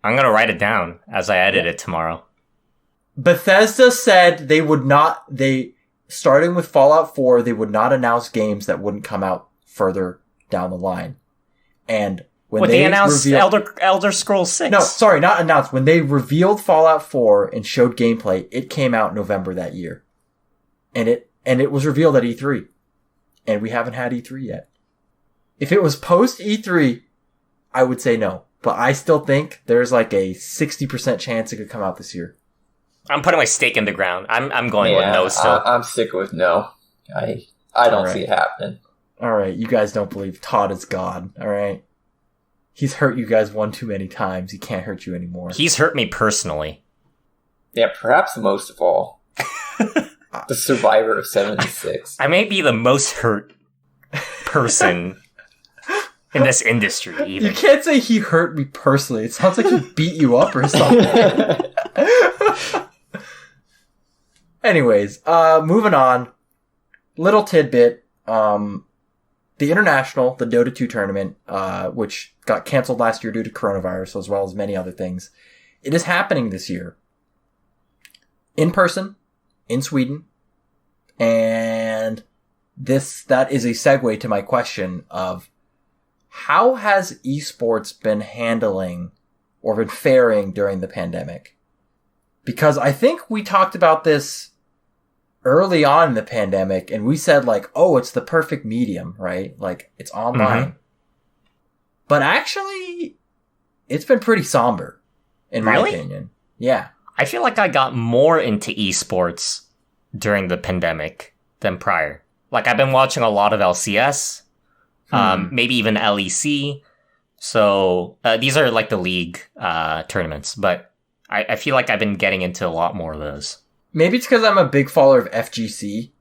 I'm gonna write it down as I edit it tomorrow. Bethesda said they would not, starting with Fallout 4, they would not announce games that wouldn't come out further down the line. And when they announced Elder Scrolls 6. No, sorry, not announced. When they revealed Fallout 4 and showed gameplay, it came out November that year. And it was revealed at E3. And we haven't had E3 yet. If it was post E3, I would say no. But I still think there's like a 60% chance it could come out this year. I'm putting my stake in the ground. I'm going with no still. I'm sticking with no. I don't see it happening. Alright, you guys don't believe Todd is God, alright? He's hurt you guys one too many times. He can't hurt you anymore. He's hurt me personally. Yeah, perhaps most of all. The survivor of 76. I may be the most hurt person in this industry, even. You can't say he hurt me personally. It sounds like he beat you up or something. Anyways, moving on. Little tidbit. The International, the Dota 2 tournament, which got canceled last year due to coronavirus, as well as many other things. It is happening this year. In person, in Sweden. And that is a segue to my question of how has esports been handling or been faring during the pandemic? Because I think we talked about this early on in the pandemic, and we said like, oh, it's the perfect medium, right? Like, it's online. Mm-hmm. But actually, it's been pretty somber, in my opinion. Yeah. I feel like I got more into esports during the pandemic than prior. Like, I've been watching a lot of LCS, maybe even LEC. So, these are like the league tournaments, but I feel like I've been getting into a lot more of those. Maybe it's because I'm a big follower of FGC,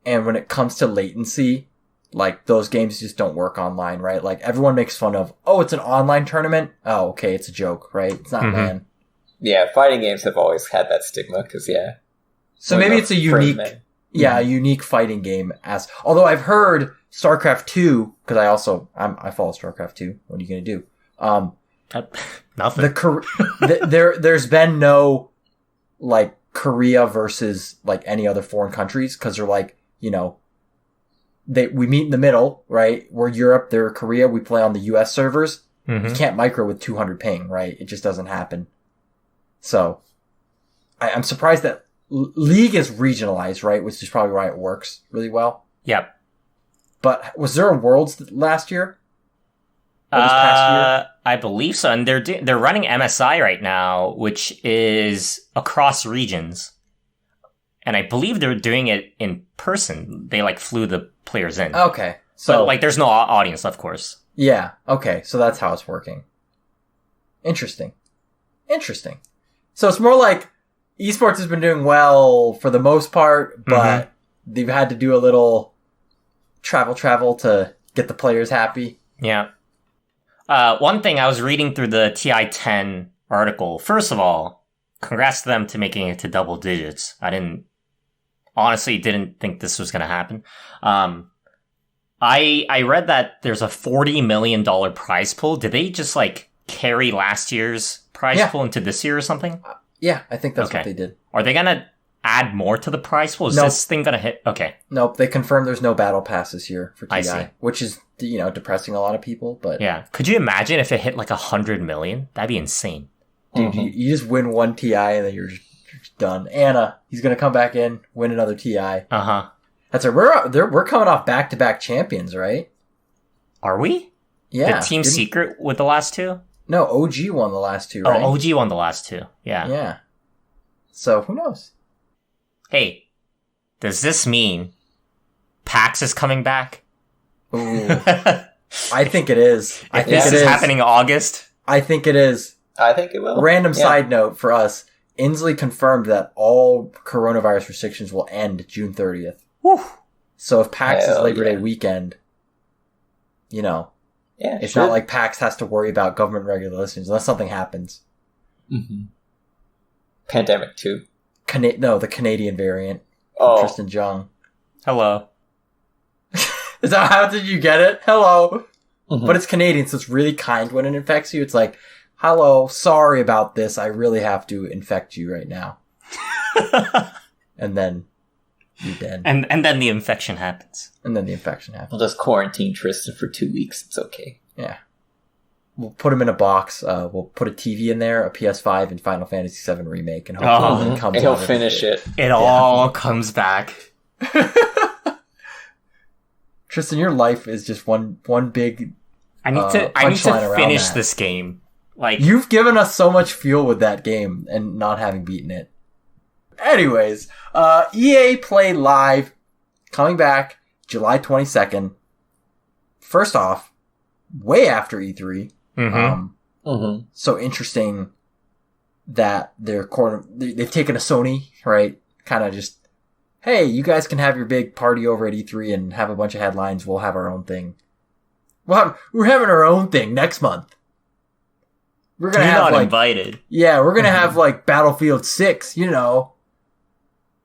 and when it comes to latency, like, those games just don't work online, right? Like, everyone makes fun of, oh, it's an online tournament? Oh, okay, it's a joke, right? It's not LAN. Yeah, fighting games have always had that stigma, because, yeah. So maybe it's a unique, a unique fighting game. Although I've heard StarCraft 2, because I follow StarCraft 2. What are you going to do? Nothing. There's been no, like, Korea versus, like, any other foreign countries, because they're like, you know, we meet in the middle, right? We're Europe, they're Korea, we play on the US servers. Mm-hmm. You can't micro with 200 ping, right? It just doesn't happen. So, I'm surprised that League is regionalized, right? Which is probably why it works really well. Yep. But was there a Worlds last year? Or this past year? I believe so. And they're running MSI right now, which is across regions. And I believe they're doing it in person. They, like, flew the players in. Okay. So, but, like, there's no audience, of course. Yeah. Okay. So that's how it's working. Interesting. So it's more like esports has been doing well for the most part, but they've had to do a little travel to get the players happy. Yeah. One thing, I was reading through the TI-10 article. First of all, congrats to them to making it to double digits. I honestly didn't think this was going to happen. I read that there's a $40 million prize pool. Did they just like carry last year's prize pool into this year or something? Yeah, I think that's what they did. Are they going to add more to the prize pool? Is this thing going to hit? Okay. Nope, they confirmed there's no battle pass this year for TI. I see. Which is, depressing a lot of people, but... Yeah. Could you imagine if it hit like 100 million? That'd be insane. Dude, you just win one TI and then you're just done. Anna, he's going to come back in, win another TI. Uh-huh. That's right. We're coming off back-to-back champions, right? Are we? Yeah. The Team Secret with the last two? No, OG won the last two, right? Oh, OG won the last two. Yeah. Yeah. So, who knows? Hey, does this mean PAX is coming back? Ooh. I think it is. I think this it is happening in August? I think it is. I think it will. Random side note for us. Inslee confirmed that all coronavirus restrictions will end June 30th. Whew. So if PAX is Labor Day weekend, it's not like PAX has to worry about government regulations unless something happens. Mm-hmm. Pandemic 2. The Canadian variant. Tristan Jung. Hello. Is that how did you get it? Hello. Mm-hmm. But it's Canadian, so it's really kind when it infects you. It's like, hello, sorry about this. I really have to infect you right now. And then you're dead. And then the infection happens. We'll just quarantine Tristan for 2 weeks. It's okay. Yeah. We'll put him in a box. We'll put a TV in there, a PS5, and Final Fantasy VII Remake. And hopefully it comes and he'll finish it. It all comes back. Tristan, your life is just one big I need to finish this game. Like, you've given us so much fuel with that game and not having beaten it. Anyways, EA Play Live coming back July 22nd. First off, way after E3. So interesting that they've taken a Sony, right? Kind of just, hey, you guys can have your big party over at E3 and have a bunch of headlines. We'll have our own thing. We're having our own thing next month. We're gonna have invited. Yeah, we're gonna have like Battlefield 6,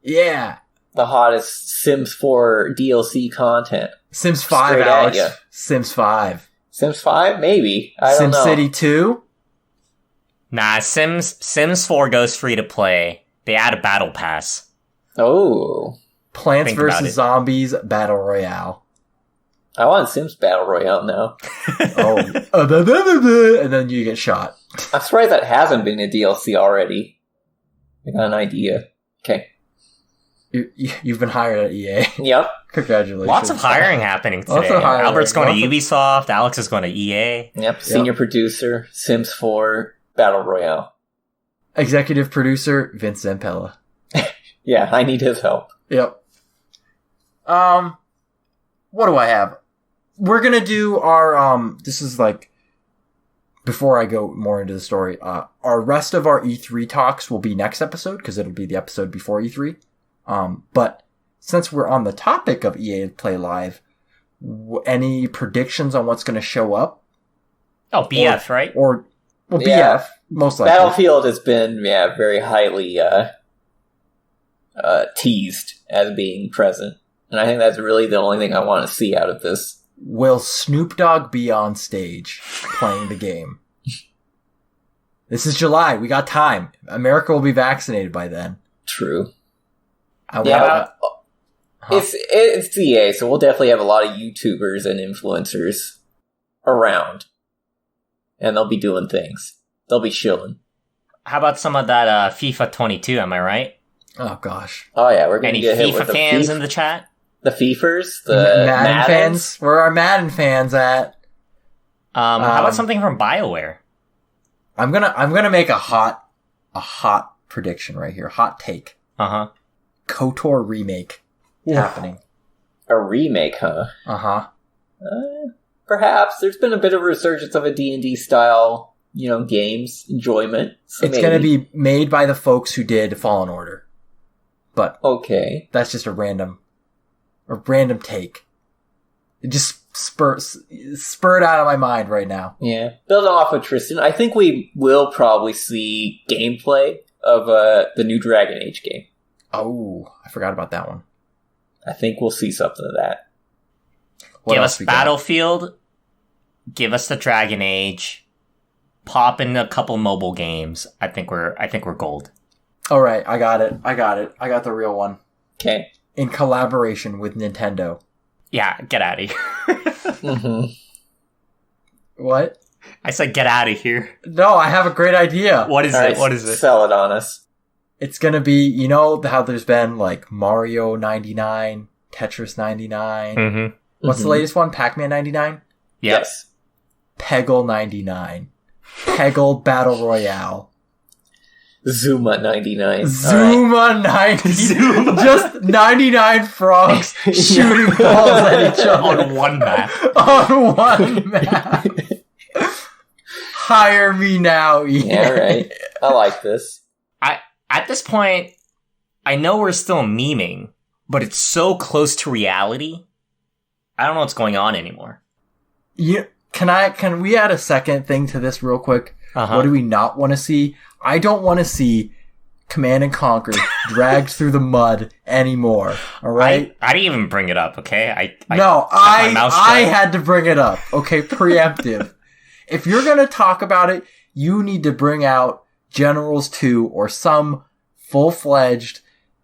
Yeah. The hottest Sims 4 DLC content. Sims 5, Straight Alex. at ya. Sims 5. Sims 5? Maybe. I don't know. SimCity 2? Nah, Sims 4 goes free to play. They add a battle pass. Oh. Plants vs. Zombies Battle Royale. I want Sims Battle Royale now. And then you get shot. I'm surprised that hasn't been a DLC already. I got an idea. Okay. You've been hired at EA. Yep. Congratulations. Lots of hiring happening today. Albert's going to Ubisoft. Alex is going to EA. Yep. Senior producer, Sims 4 Battle Royale. Executive producer, Vince Zampella. Yeah, I need his help. Yep. What do I have? We're gonna do our, this is like, before I go more into the story, our rest of our E3 talks will be next episode, because it'll be the episode before E3. But since we're on the topic of EA Play Live, any predictions on what's gonna show up? Oh, BF, right? BF, most likely. Battlefield has been, very highly, teased as being present. And I think that's really the only thing I want to see out of this. Will Snoop Dogg be on stage playing the game? This is July. We got time. America will be vaccinated by then. True. It's EA, so we'll definitely have a lot of YouTubers and influencers around. And they'll be doing things. They'll be shilling. How about some of that FIFA 22, am I right? Oh, gosh. Oh, yeah, we're going to get hit with FIFA fans in the chat? The Fiefers? The Madden fans? Where are our Madden fans at? How about something from BioWare? I'm gonna make a hot prediction right here. Hot take. Uh-huh. KOTOR remake happening. A remake, huh? Uh-huh. Perhaps. There's been a bit of a resurgence of a D&D style, games enjoyment. So it's gonna be made by the folks who did Fallen Order. But okay. That's just a random take. It just spurred out of my mind right now. Yeah. Building off of Tristan, I think we will probably see gameplay of the new Dragon Age game. Oh, I forgot about that one. I think we'll see something of that. What Give else us we got? Battlefield. Give us the Dragon Age. Pop in a couple mobile games. I think we're gold. All right, I got it. I got the real one. Okay. In collaboration with Nintendo. Yeah, get out of here. Mm-hmm. What? I said get out of here. No, I have a great idea. What is it? What is it? Sell it on us. It's gonna be, you know how there's been like Mario 99, Tetris 99. Mm-hmm. What's the latest one? Pac-Man 99? Yep. Yes. Peggle 99. Peggle Battle Royale. Zuma 99. Zuma 90. Zuma. Just 99 frogs shooting balls at each other. On one map. On one map. Hire me now, EA. Yeah, right. I like this. At this point, I know we're still memeing, but it's so close to reality. I don't know what's going on anymore. Can we add a second thing to this real quick? Uh-huh. What do we not want to see? I don't want to see Command and Conquer dragged through the mud anymore. All right? I didn't even bring it up, okay? I kept I my mouth shut. had to bring it up. Okay, preemptive. If you're going to talk about it, you need to bring out Generals 2 or some full-fledged,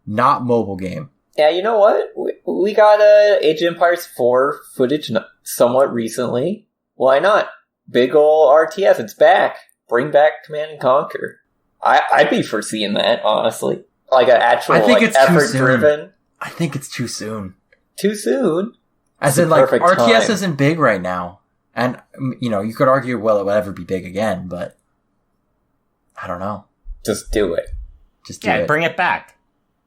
not mobile game. Yeah, you know what? We got Age of Empires 4 footage somewhat recently. Why not? Big ol' RTS, it's back. Bring back Command and Conquer. I'd be for seeing that, honestly. Like an actual effort-driven. I think it's too soon. Too soon? As in, like, RTS isn't big right now. And, you know, you could argue, well, it will ever be big again, but I don't know. Just do it. Just do it. Bring it back.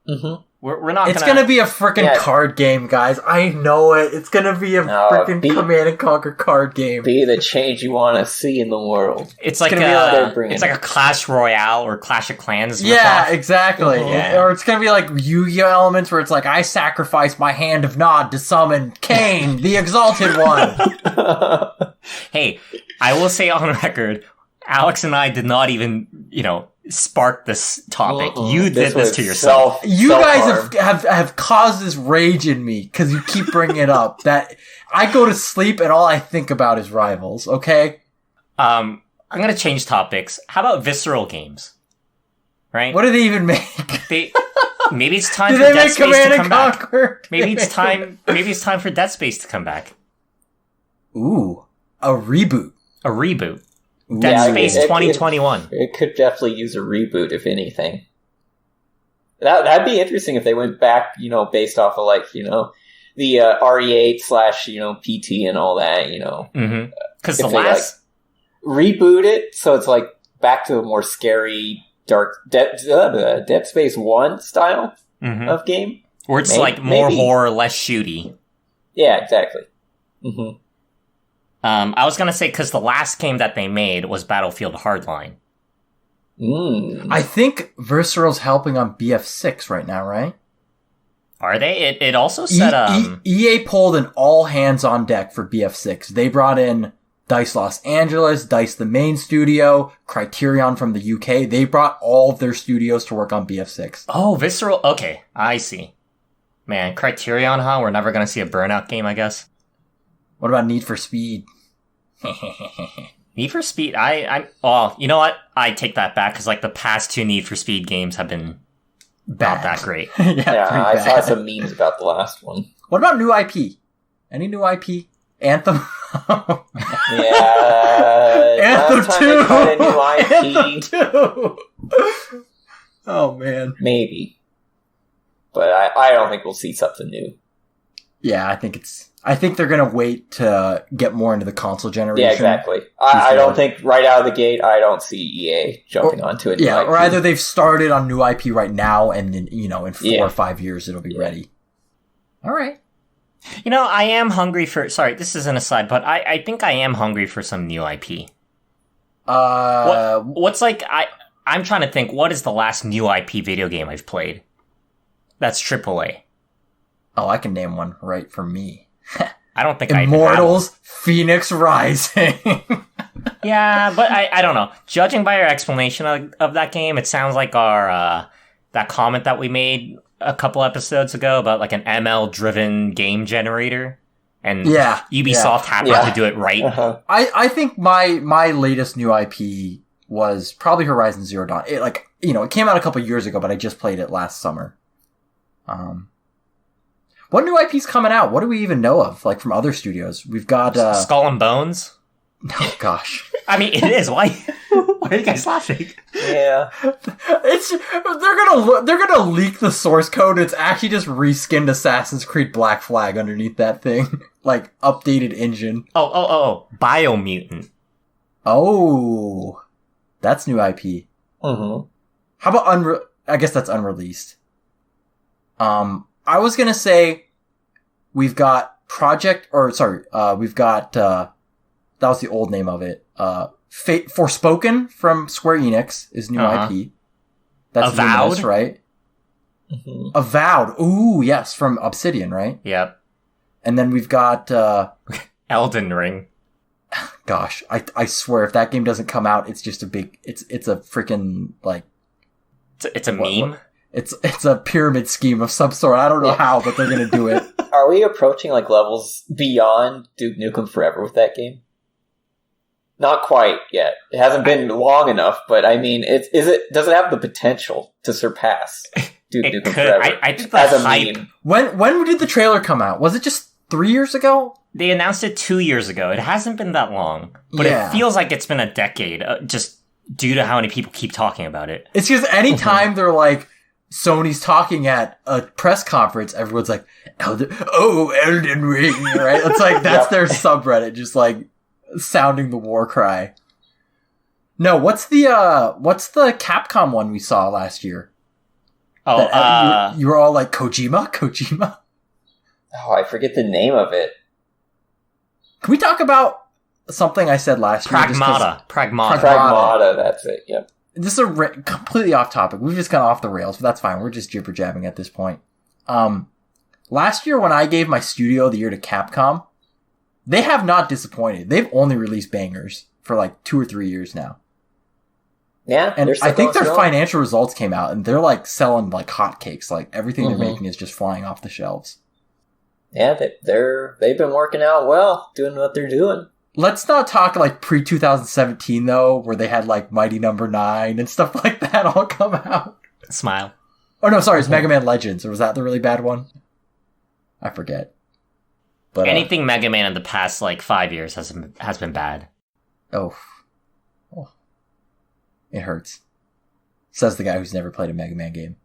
Mm-hmm. We're not It's gonna be a frickin' card game, guys. I know it. It's gonna be a frickin' Command and Conquer card game. Be the change you want to see in the world. It's like a Clash Royale or Clash of Clans. Yeah, exactly. Yeah. Or it's gonna be like Yu-Gi-Oh elements where it's like, I sacrifice my hand of Nod to summon Kane, the Exalted One. Hey, I will say on record, Alex and I did not even, spark this topic. You did this to yourself. You guys have caused this rage in me because you keep bringing it up. That I go to sleep and all I think about is Rivals. Okay. I'm gonna change topics. How about visceral games? Right? What do they even make? Maybe it's time for Dead Space to come back. Maybe it's time for Dead Space to come back. Ooh, a reboot. A reboot. Dead Space 2021. It could definitely use a reboot, if anything. That'd be interesting if they went back, based off of the RE8 / PT and all that, Mm-hmm. Because the last reboot it, so it's like back to a more scary, dark Dead Space 1 style of game, where it's more horror, less shooty. Yeah, exactly. Mm-hmm. I was gonna say because the last game that they made was Battlefield Hardline. I think Visceral's helping on BF6 right now, right? Are they? It also said EA pulled an all hands on deck for BF6. They brought in DICE Los Angeles, DICE the main studio, Criterion from the UK. They brought all of their studios to work on BF6. Oh, Visceral. Okay, I see. Man, Criterion, huh? We're never gonna see a Burnout game, I guess. What about Need for Speed? Need for Speed? Well, you know what? I take that back because the past 2 Need for Speed games have been not that great. Yeah, I saw some memes about the last one. What about new IP? Any new IP? Anthem? Yeah. Anthem 2! Anthem 2! Oh, man. Maybe. But I don't think we'll see something new. Yeah, I think they're gonna wait to get more into the console generation. Yeah, exactly. I don't think right out of the gate, I don't see EA jumping onto it. Yeah, or either they've started on new IP right now, and then, in 4 or 5 years it'll be ready. All right. I am hungry for. Sorry, this is an aside, but I think I am hungry for some new IP. What's I'm trying to think. What is the last new IP video game I've played? That's AAA. Oh, I can name one right for me. I don't think Immortals, Phoenix Rising. Yeah, but I don't know. Judging by your explanation of that game, it sounds like our that comment that we made a couple episodes ago about like an ML-driven game generator, and Ubisoft happened to do it right. Uh-huh. I think my latest new IP was probably Horizon Zero Dawn. It came out a couple years ago, but I just played it last summer. What new IP's coming out? What do we even know of, like, from other studios? We've got Skull and Bones. Oh gosh. I mean, it is. Why are you guys laughing? Yeah. They're gonna leak the source code. It's actually just reskinned Assassin's Creed Black Flag underneath that thing. Like, updated engine. Oh. Biomutant. Oh. That's new IP. Mm-hmm. How about I guess that's unreleased. I was gonna say we've got we've got that was the old name of it. Forspoken from Square Enix is new IP. That's Avowed, Luminous, right? Mm-hmm. Avowed. Ooh, yes, from Obsidian, right? Yep. And then we've got Elden Ring. Gosh, I swear if that game doesn't come out, it's just it's a freaking like it's a meme. It's a pyramid scheme of some sort. I don't know how, but they're gonna do it. Are we approaching like levels beyond Duke Nukem Forever with that game? Not quite yet. It hasn't been long enough, but I mean, does it have the potential to surpass Duke Nukem Forever? I think the as a hype. meme. When did the trailer come out? Was it just 3 years ago? They announced it 2 years ago. It hasn't been that long, but it feels like it's been a decade, just due to how many people keep talking about it. It's just anytime they're like, Sony's talking at a press conference, everyone's like, Elden Ring, right? It's like, that's their subreddit, just like, sounding the war cry. No, what's the Capcom one we saw last year? Oh, you were all like, Kojima? Oh, I forget the name of it. Can we talk about something I said last year? Pragmata, that's it, yep. This is completely off topic. We've just gone off the rails, but that's fine. We're just jibber jabbing at this point. Last year when I gave my Studio of the Year to Capcom, they have not disappointed. They've only released bangers for like 2 or 3 years now. Yeah, and I think their financial results came out, and they're like selling like hotcakes. Like everything they're making is just flying off the shelves. Yeah, they've been working out well, doing what they're doing. Let's not talk like pre-2017 though, where they had like Mighty Number 9 and stuff like that all come out. Smile. Oh no, sorry, it's Mega Man Legends, or was that the really bad one? I forget. But anything Mega Man in the past like 5 years has been bad. Oh. It hurts. Says the guy who's never played a Mega Man game.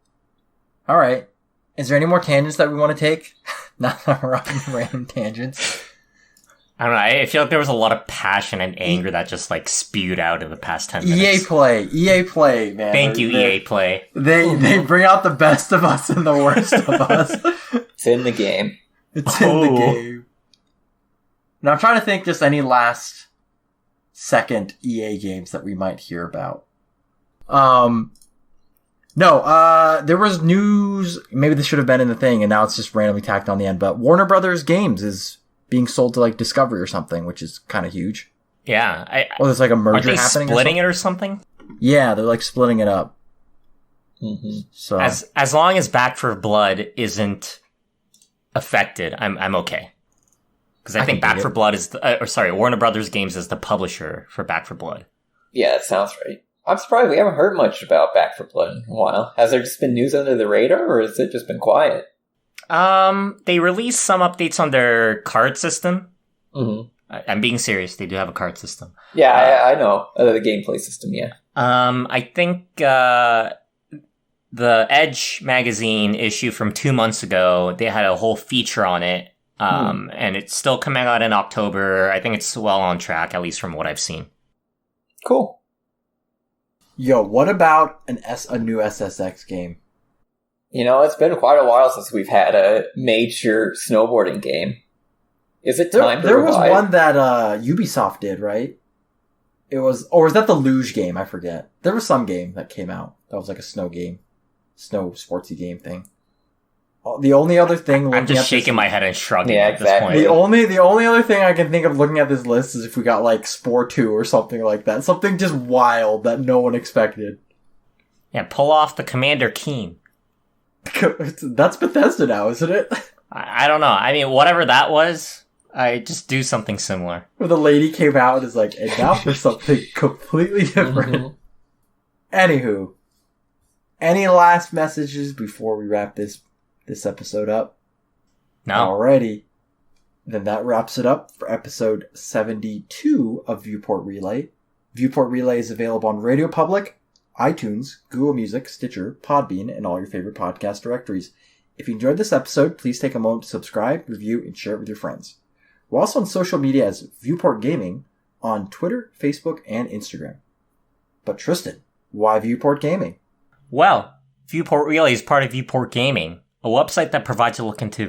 Alright. Is there any more tangents that we want to take? Not that we're on random tangents. I don't know. I feel like there was a lot of passion and anger that just like spewed out in the past 10 minutes. EA Play, man. Thank you, EA Play. They bring out the best of us and the worst of us. It's in the game. It's in the game. Now I'm trying to think just any last second EA games that we might hear about. There was news, maybe this should have been in the thing, and now it's just randomly tacked on the end, but Warner Brothers Games is being sold to like Discovery or something, which is kind of huge. Yeah. There's like a merger happening. Are they splitting it or something? Yeah, they're like splitting it up. Mm-hmm. So as long as Back 4 Blood isn't affected, I'm okay. Because I think Back 4 Blood is Warner Brothers Games is the publisher for Back 4 Blood. Yeah, that sounds right. I'm surprised we haven't heard much about Back 4 Blood in a while. Has there just been news under the radar, or has it just been quiet? They released some updates on their card system. Mm-hmm. I'm being serious. They do have a card system. Yeah, I know. The gameplay system, yeah. I think the Edge magazine issue from 2 months ago, they had a whole feature on it. And it's still coming out in October. I think it's well on track, at least from what I've seen. Cool. Yo, what about a new SSX game? You know, it's been quite a while since we've had a major snowboarding game. Is it time to revive? There was one that Ubisoft did, right? It was, or was that the luge game? I forget. There was some game that came out that was like a snow game, snow sportsy game thing. The only other thing I'm just shaking my head and shrugging at this point. The only other thing I can think of looking at this list is if we got like Spore 2 or something like that. Something just wild that no one expected. Yeah, pull off the Commander Keen. That's Bethesda now, isn't it? I don't know. I mean, whatever that was, I just do something similar. Where the lady came out and is like, and now for something completely different. Anywho, any last messages before we wrap this episode up? No. Alrighty. Then that wraps it up for episode 72 of Viewport Relay. Viewport Relay is available on Radio Public, iTunes, Google Music, Stitcher, Podbean, and all your favorite podcast directories. If you enjoyed this episode, please take a moment to subscribe, review, and share it with your friends. We're also on social media as Viewport Gaming on Twitter, Facebook, and Instagram. But Tristan, why Viewport Gaming? Well, Viewport Relay is part of Viewport Gaming, a website that provides a look into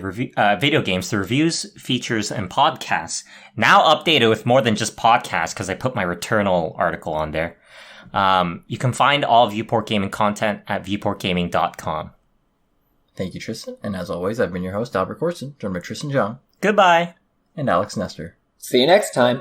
video games through reviews, features, and podcasts. Now updated with more than just podcasts because I put my Returnal article on there. You can find all Viewport Gaming content at viewportgaming.com. Thank you, Tristan. And as always, I've been your host, Albert Corson, joined by Tristan Jung. Goodbye. And Alex Nestor. See you next time.